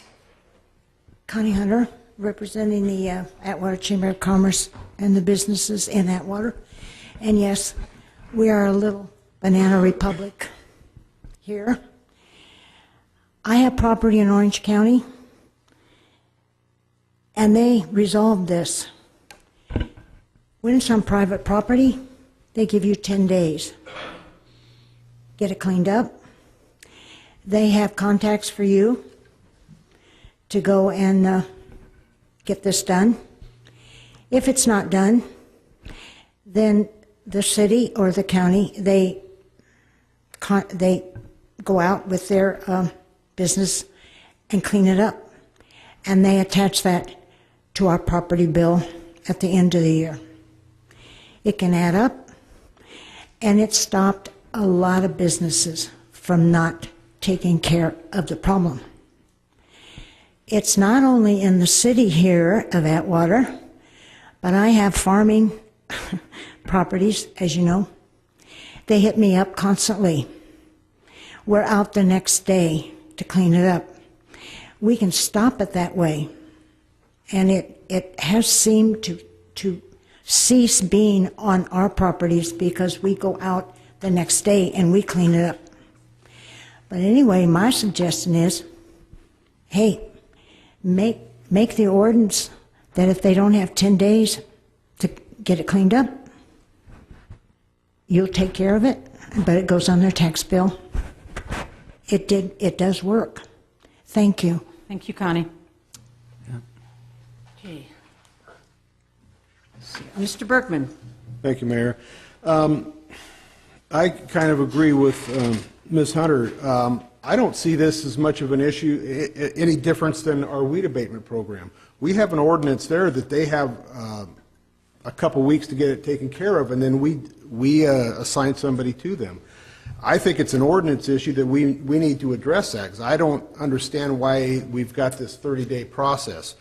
Connie Hunter, representing the Atwater Chamber of Commerce and the businesses in Atwater. And yes, we are a little banana republic here. I have property in Orange County, and they resolved this. When it's on private property, they give you 10 days. Get it cleaned up. They have contacts for you to go and get this done. If it's not done, then the city or the county, they go out with their business and clean it up. And they attach that to our property bill at the end of the year. It can add up, and it stopped a lot of businesses from not taking care of the problem. It's not only in the city here of Atwater, but I have farming properties, as you know. They hit me up constantly. We're out the next day to clean it up. We can stop it that way. And it has seemed to cease being on our properties because we go out the next day and we clean it up. But anyway, my suggestion is, hey, make the ordinance that if they don't have 10 days to get it cleaned up, you'll take care of it, but it goes on their tax bill. It does work. Thank you. Thank you, Connie. Okay. Mr. Bergman. Thank you, Mayor. I kind of agree with Ms. Hunter. I don't see this as much of an issue, any difference than our weed abatement program. We have an ordinance there that they have a couple weeks to get it taken care of, and then we assign somebody to them. I think it's an ordinance issue that we need to address that, because I don't understand why we've got this 30-day process.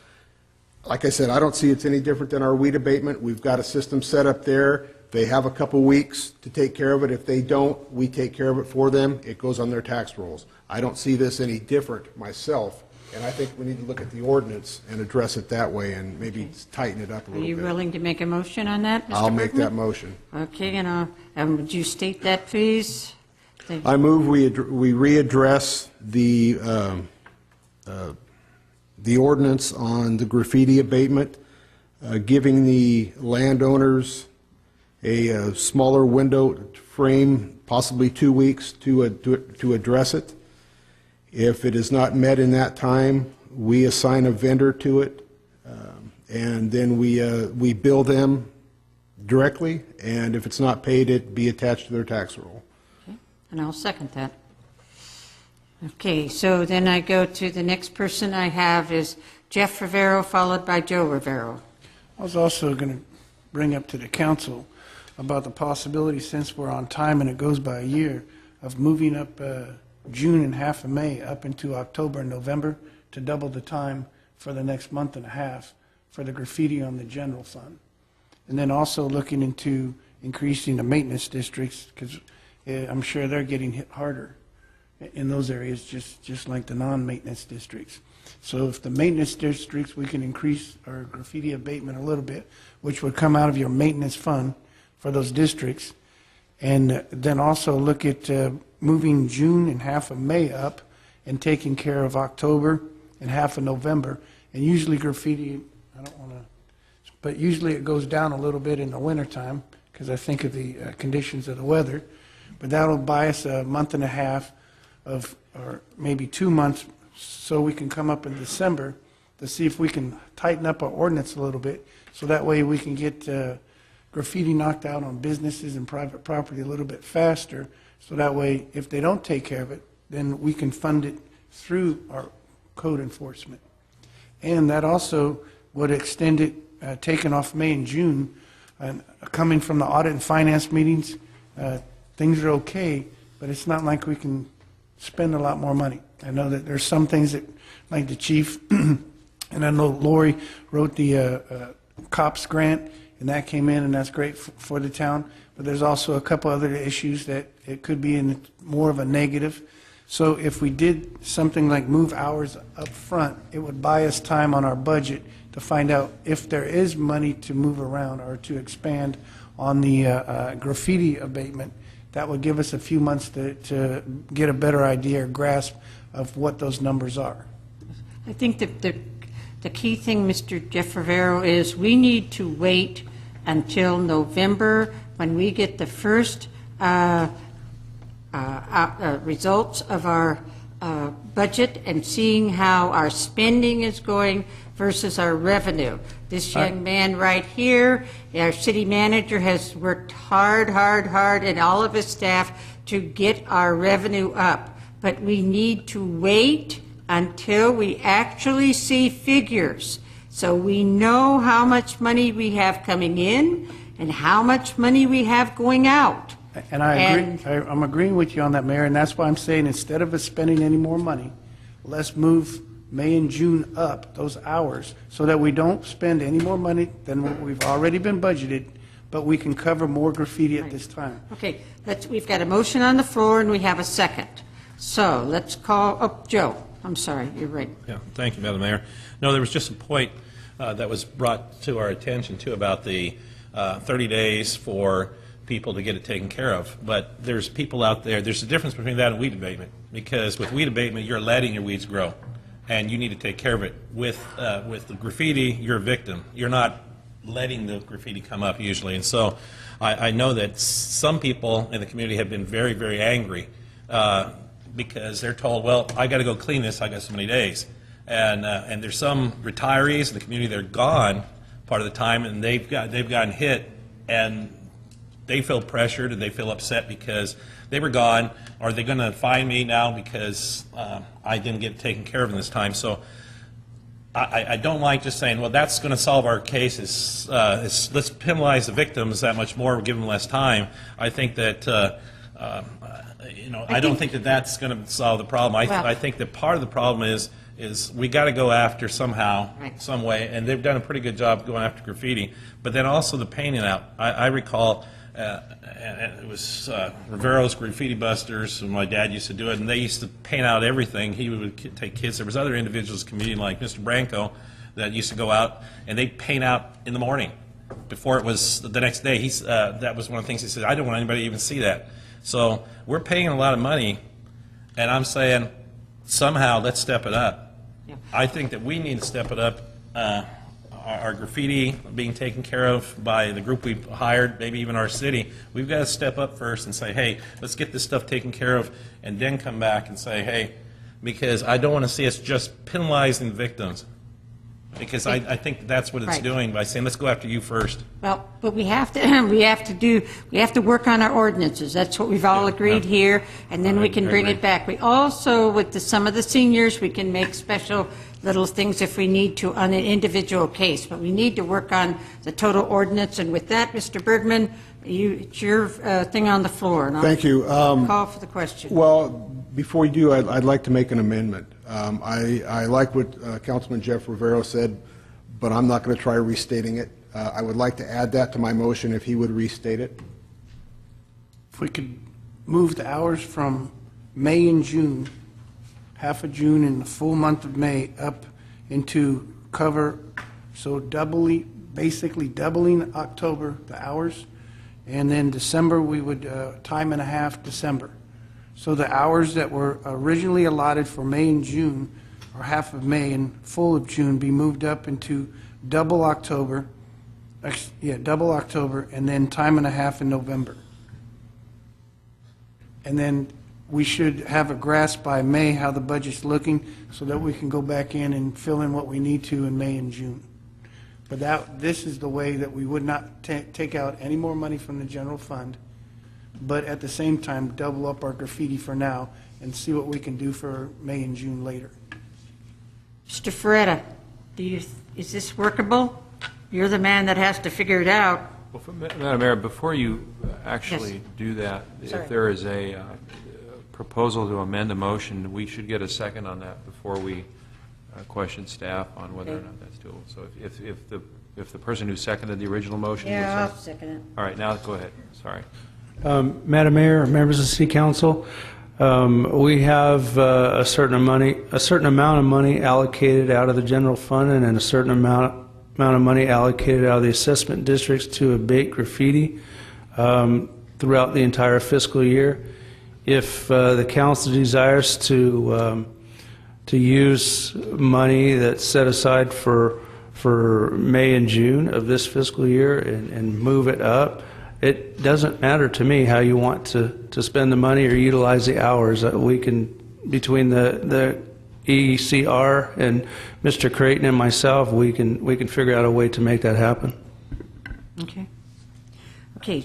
Like I said, I don't see it's any different than our weed abatement. We've got a system set up there. They have a couple weeks to take care of it. If they don't, we take care of it for them. It goes on their tax rolls. I don't see this any different myself, and I think we need to look at the ordinance and address it that way and maybe tighten it up a little bit. Are you willing to make a motion on that, Mr. I'll make Bergman? that motion. Okay, and would you state that, please? I move we readdress the ordinance on the graffiti abatement, giving the landowners a smaller window frame, possibly 2 weeks, to address it. If it is not met in that time, we assign a vendor to it, and then we bill them directly, and if it's not paid, it be attached to their tax roll. Okay, and I'll second that. Okay, so then I go to the next person I have is Jeff Rivero, followed by Joe Rivero. I was also going to bring up to the council about the possibility, since we're on time and it goes by a year, of moving up June and half of May up into October and November to double the time for the next month and a half for the graffiti on the general fund. And then also looking into increasing the maintenance districts, because I'm sure they're getting hit harder in those areas, just like the non-maintenance districts. So if the maintenance districts, we can increase our graffiti abatement a little bit, which would come out of your maintenance fund for those districts, and then also look at moving June and half of May up and taking care of October and half of November. And usually graffiti, I don't want to, but usually it goes down a little bit in the wintertime because I think of the conditions of the weather. But that'll buy us a month and a half of, or maybe 2 months, so we can come up in December to see if we can tighten up our ordinance a little bit, so that way we can get graffiti knocked out on businesses and private property a little bit faster So that way, if they don't take care of it, then we can fund it through our code enforcement. And that also would extend it, taken off May and June, and coming from the audit and finance meetings, things are okay, but it's not like we can spend a lot more money. I know that there's some things that, like the chief, and I know Lori wrote the COPS grant, and that came in, and that's great for the town. But there's also a couple other issues that it could be in more of a negative. So if we did something like move hours up front, it would buy us time on our budget to find out if there is money to move around or to expand on the graffiti abatement. That would give us a few months to get a better idea or grasp of what those numbers are. I think that the key thing, Mr. Jeff Rivero, is we need to wait until November when we get the first results of our budget and seeing how our spending is going versus our revenue. This young man right here, our city manager, has worked hard, and all of his staff to get our revenue up. But we need to wait until we actually see figures, so we know how much money we have coming in and how much money we have going out. And I agree. I'm agreeing with you on that, Mayor, and that's why I'm saying instead of us spending any more money, let's move May and June up, those hours, so that we don't spend any more money than what we've already been budgeted, but we can cover more graffiti at this time. Okay, we've got a motion on the floor and we have a second. So let's call, Joe, I'm sorry, you're right. Yeah, thank you, Madam Mayor. No, there was just a point that was brought to our attention, too, about the 30 days for people to get it taken care of. But there's people out there, there's a difference between that and weed abatement, because with weed abatement, you're letting your weeds grow, and you need to take care of it. With the graffiti, you're a victim. You're not letting the graffiti come up usually. And so I know that some people in the community have been very, very angry because they're told, well, I got to go clean this, I got so many days. And there's some retirees in the community that are gone part of the time, and they've gotten hit, and they feel pressured and they feel upset because they were gone. Are they going to fine me now because I didn't get taken care of in this time? So I don't like just saying, well, that's going to solve our cases. Let's penalize the victims that much more, give them less time. I think that, I don't think that that's going to solve the problem. I think that part of the problem is we got to go after somehow, some way, and they've done a pretty good job going after graffiti, but then also the painting out. I recall it was Rivero's Graffiti Busters, and my dad used to do it, and they used to paint out everything. He would take kids. There was other individuals, comedian like Mr. Branco, that used to go out, and they'd paint out in the morning before it was the next day. That was one of the things he said, I don't want anybody to even see that. So we're paying a lot of money, and I'm saying somehow let's step it up. Yeah. I think that we need to step it up. Our graffiti being taken care of by the group we've hired, maybe even our city, we've got to step up first and say, hey, let's get this stuff taken care of, and then come back and say, hey, because I don't want to see us just penalizing victims, because I think that's what it's doing by saying, let's go after you first. Well, but we have to work on our ordinances. That's what we've all agreed here, and then we can bring it back. We also, with some of the seniors, we can make special little things if we need to on an individual case, but we need to work on the total ordinance. And with that, Mr. Bergman, it's your thing on the floor. And Thank you. Call for the question. Well, before you do, I'd like to make an amendment. I like what Councilman Jeff Rivero said, but I'm not going to try restating it. I would like to add that to my motion if he would restate it. If we could move the hours from May and June, half of June and the full month of May up into cover, so basically doubling October, the hours, and then December we would time and a half December. So the hours that were originally allotted for May and June, or half of May and full of June, be moved up into double October, and then time and a half in November. And then we should have a grasp by May how the budget's looking so that we can go back in and fill in what we need to in May and June. But this is the way that we would not take out any more money from the general fund, but at the same time, double up our graffiti for now and see what we can do for May and June later. Mr. Ferretta, is this workable? You're the man that has to figure it out. Well, Madam Mayor, before you actually do that, Sorry. if there is a proposal to amend the motion, we should get a second on that before we question staff on whether or not that's doable. So if the person who seconded the original motion Yeah, was I'll second it. all right, now go ahead. Sorry. Madam Mayor, members of the City Council, we have a certain amount of money allocated out of the general fund and then a certain amount of money allocated out of the assessment districts to abate graffiti throughout the entire fiscal year. If the council desires to use money that's set aside for May and June of this fiscal year and move it up, it doesn't matter to me how you want to spend the money or utilize the hours. We can, between the ECR and Mr. Creighton and myself, we can figure out a way to make that happen. Okay. Okay.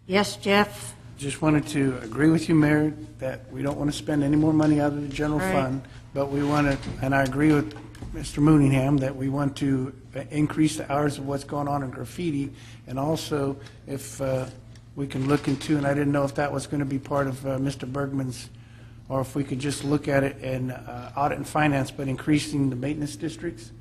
Yes, Jeff? Just wanted to agree with you, Mayor, that we don't want to spend any more money out of the general Right. fund, but we want to, and I agree with Mr. Mooneyham, that we want to increase the hours of what's going on in graffiti, and also if we can look into, and I didn't know if that was going to be part of Mr. Bergman's, or if we could just look at it in audit and finance, but increasing the maintenance districts,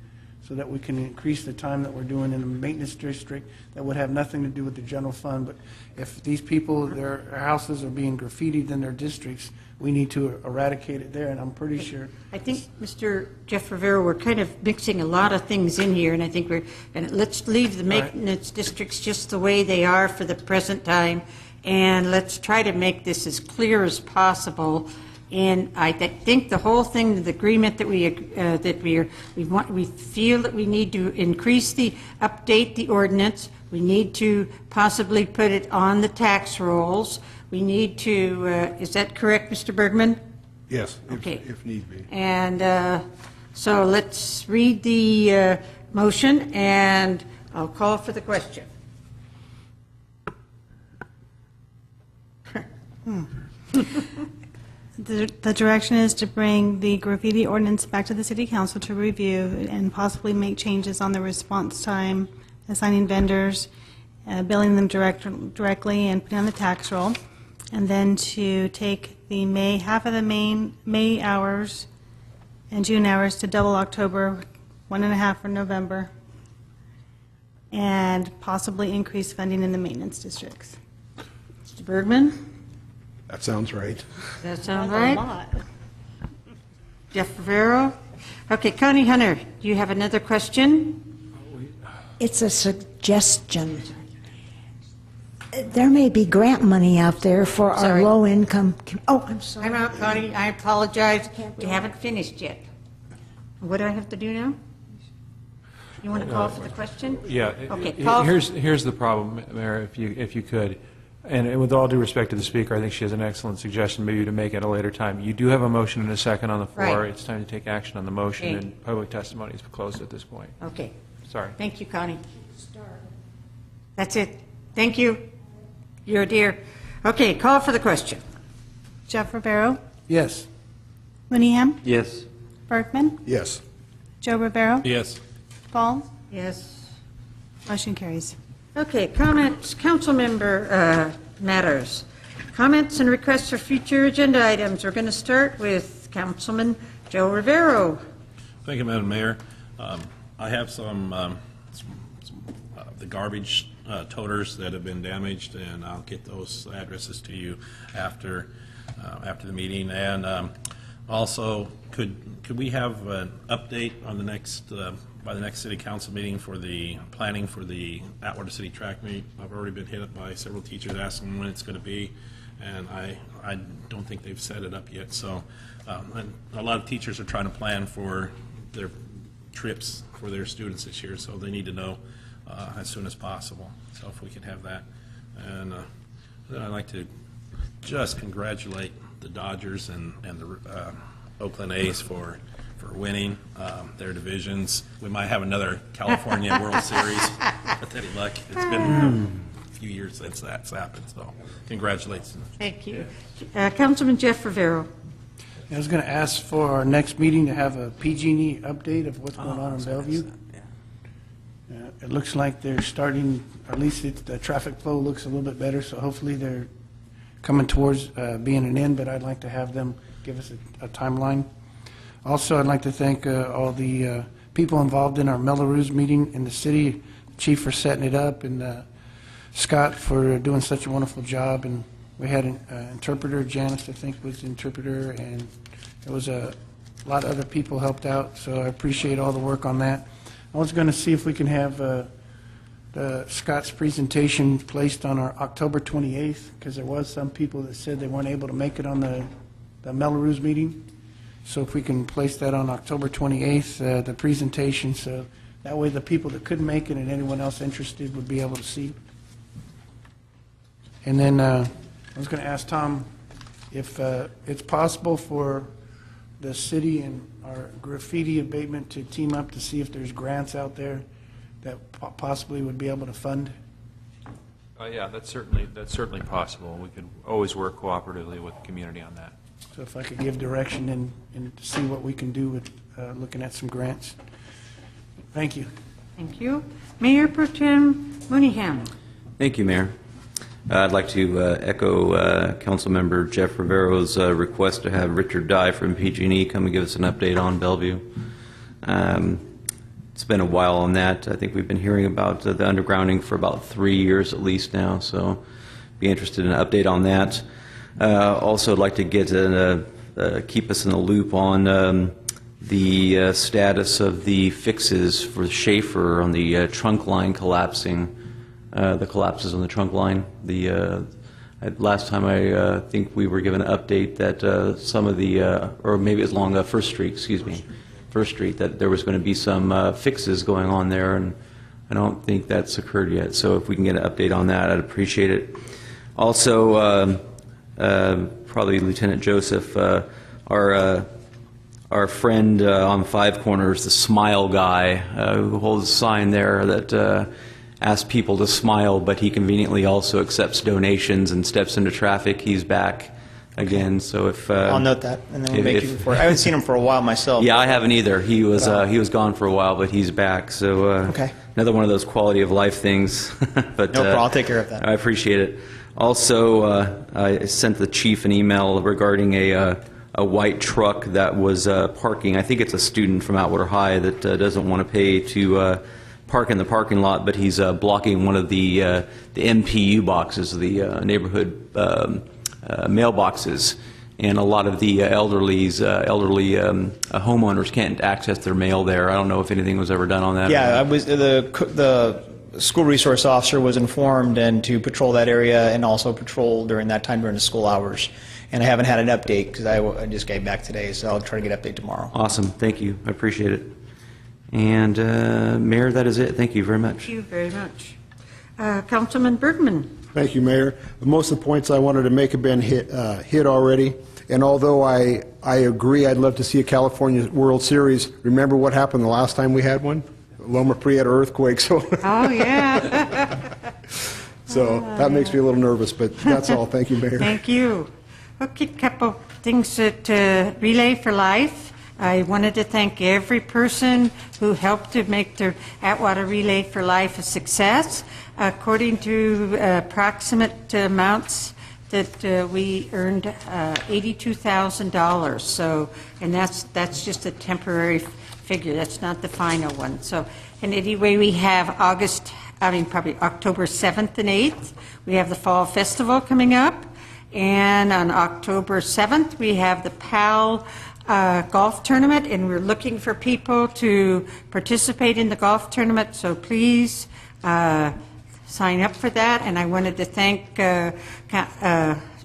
so that we can increase the time that we're doing in the maintenance district. That would have nothing to do with the general fund, but if these people, their houses are being graffitied in their districts, we need to eradicate it there, and I'm pretty sure. I think, Mr. Jeff Rivera, we're kind of mixing a lot of things in here, and I think let's leave the maintenance districts just the way they are for the present time, and let's try to make this as clear as possible. And I think the whole thing, the agreement that we feel that we need to update the ordinance. We need to possibly put it on the tax rolls. We need to, is that correct, Mr. Bergman? Yes, Okay. if need be. And so let's read the motion, and I'll call for the question. The direction is to bring the graffiti ordinance back to the City Council to review and possibly make changes on the response time, assigning vendors, billing them directly, and putting on the tax roll. And then to take the half of the May hours and June hours to double October, 1.5 for November, and possibly increase funding in the maintenance districts. Mr. Bergman? That sounds right. Does that sound right? Jeff Rivera? Okay, Connie Hunter, do you have another question? It's a suggestion. There may be grant money out there for our Sorry. low-income. Oh, I'm sorry. I'm out, Connie. I apologize. We haven't finished yet. What do I have to do now? You want to call for the question? Yeah. Okay, call. Here's the problem, Mayor, if you could. And with all due respect to the speaker, I think she has an excellent suggestion, maybe to make at a later time. You do have a motion and a second on the floor. Right. It's time to take action on the motion, Okay. and public testimony is closed at this point. Okay. Sorry. Thank you, Connie. That's it. Thank you. You're a dear. Okay, call for the question. Jeff Rivera, Yes. Mooneyham, Yes. Bergman, Yes. Joe Rivera, Yes. Paul, Yes. motion carries. Okay, comments, council member matters. Comments and requests for future agenda items. We're going to start with Councilman Joe Rivera. Thank you, Madam Mayor. I have some the garbage toters that have been damaged, and I'll get those addresses to you after the meeting. And also, could we have an update on the next by the next City Council meeting for the planning for the Atwater City track meet? I've already been hit up by several teachers asking when it's going to be, and I don't think they've set it up yet. So and a lot of teachers are trying to plan for their trips for their students this year, so they need to know as soon as possible. So if we could have that. And then I'd like to just congratulate the Dodgers and the Oakland A's for winning their divisions. We might have another California World Series, but any luck. It's been a few years since that's happened. So congratulations. Thank you. Councilman Jeff Rivero. I was going to ask for our next meeting to have a PG&E update of what's going on in Bellevue. It looks like they're starting, at least the traffic flow looks a little bit better, so hopefully they're coming towards being an end, but I'd like to have them give us a timeline. Also, I'd like to thank all the people involved in our Melrose meeting in the city, Chief for setting it up, and Scott for doing such a wonderful job. And we had an interpreter, Janice, I think, was the interpreter, and there was a lot of other people helped out, so I appreciate all the work on that. I was going to see if we can have Scott's presentation placed on our October 28th, because there was some people that said they weren't able to make it on the Melrose meeting. So if we can place that on October 28th, the presentation, so that way the people that couldn't make it and anyone else interested would be able to see. And then I was going to ask Tom if it's possible for the city and our graffiti abatement to team up to see if there's grants out there that possibly would be able to fund. Yeah, that's certainly possible. We could always work cooperatively with the community on that. So if I could give direction and see what we can do with looking at some grants. Thank you. Thank you. Mayor Pro Tem Mooneyham. Thank you, Mayor. I'd like to echo Councilmember Jeff Rivero's request to have Richard Dye from PG&E come and give us an update on Bellevue. It's been a while on that. I think we've been hearing about the undergrounding for about 3 years at least now, so be interested in an update on that. Also, I'd like to get keep us in the loop on the status of the fixes for Schaefer on the trunk line collapsing. The collapses on the trunk line. Last time I think we were given an update that some of the, or maybe it was along First Street, excuse me, First Street, that there was going to be some fixes going on there, and I don't think that's occurred yet. So if we can get an update on that, I'd appreciate it. Also, probably Lieutenant Joseph, our friend on Five Corners, the Smile guy, who holds a sign there that asks people to smile, but he conveniently also accepts donations and steps into traffic. He's back again, so if I'll note that, and then we'll make you for. I haven't seen him for a while myself. Yeah, I haven't either. He was gone for a while, but he's back. So okay. Another one of those quality of life things. But no problem. I'll take care of that. I appreciate it. Also, I sent the chief an email regarding a white truck that was parking. I think it's a student from Atwater High that doesn't want to pay to park in the parking lot, but he's blocking one of the MPU boxes, the neighborhood mailboxes, and a lot of the elderly homeowners can't access their mail there. I don't know if anything was ever done on that. Yeah, the school resource officer was informed and to patrol that area and also patrol during that time during the school hours. And I haven't had an update because I just got back today, so I'll try to get an update tomorrow. Awesome. Thank you. I appreciate it. And Mayor, that is it. Thank you very much. Thank you very much. Councilman Bergman. Thank you, Mayor. Most of the points I wanted to make have been hit already. And although I agree I'd love to see a California World Series, remember what happened the last time we had one? Loma Prieta earthquake. So oh, yeah. So that makes me a little nervous, but that's all. Thank you, Mayor. Thank you. Okay, couple things at Relay for Life. I wanted to thank every person who helped to make the Atwater Relay for Life a success. According to approximate amounts that we earned $82,000. So, and that's just a temporary figure. That's not the final one. So, and anyway, we have probably October 7th and 8th. We have the Fall Festival coming up. And on October 7th, we have the PAL golf tournament, and we're looking for people to participate in the golf tournament, so please sign up for that. And I wanted to thank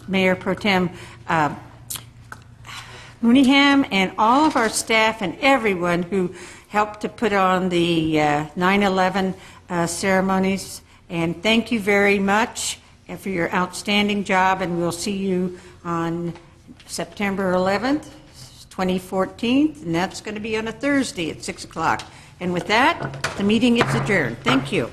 Mayor Pro Tem Mooneyham and all of our staff and everyone who helped to put on the 9/11 ceremonies. And thank you very much for your outstanding job, and we'll see you on September 11th, 2014, and that's going to be on a Thursday at 6 o'clock. And with that, the meeting is adjourned. Thank you.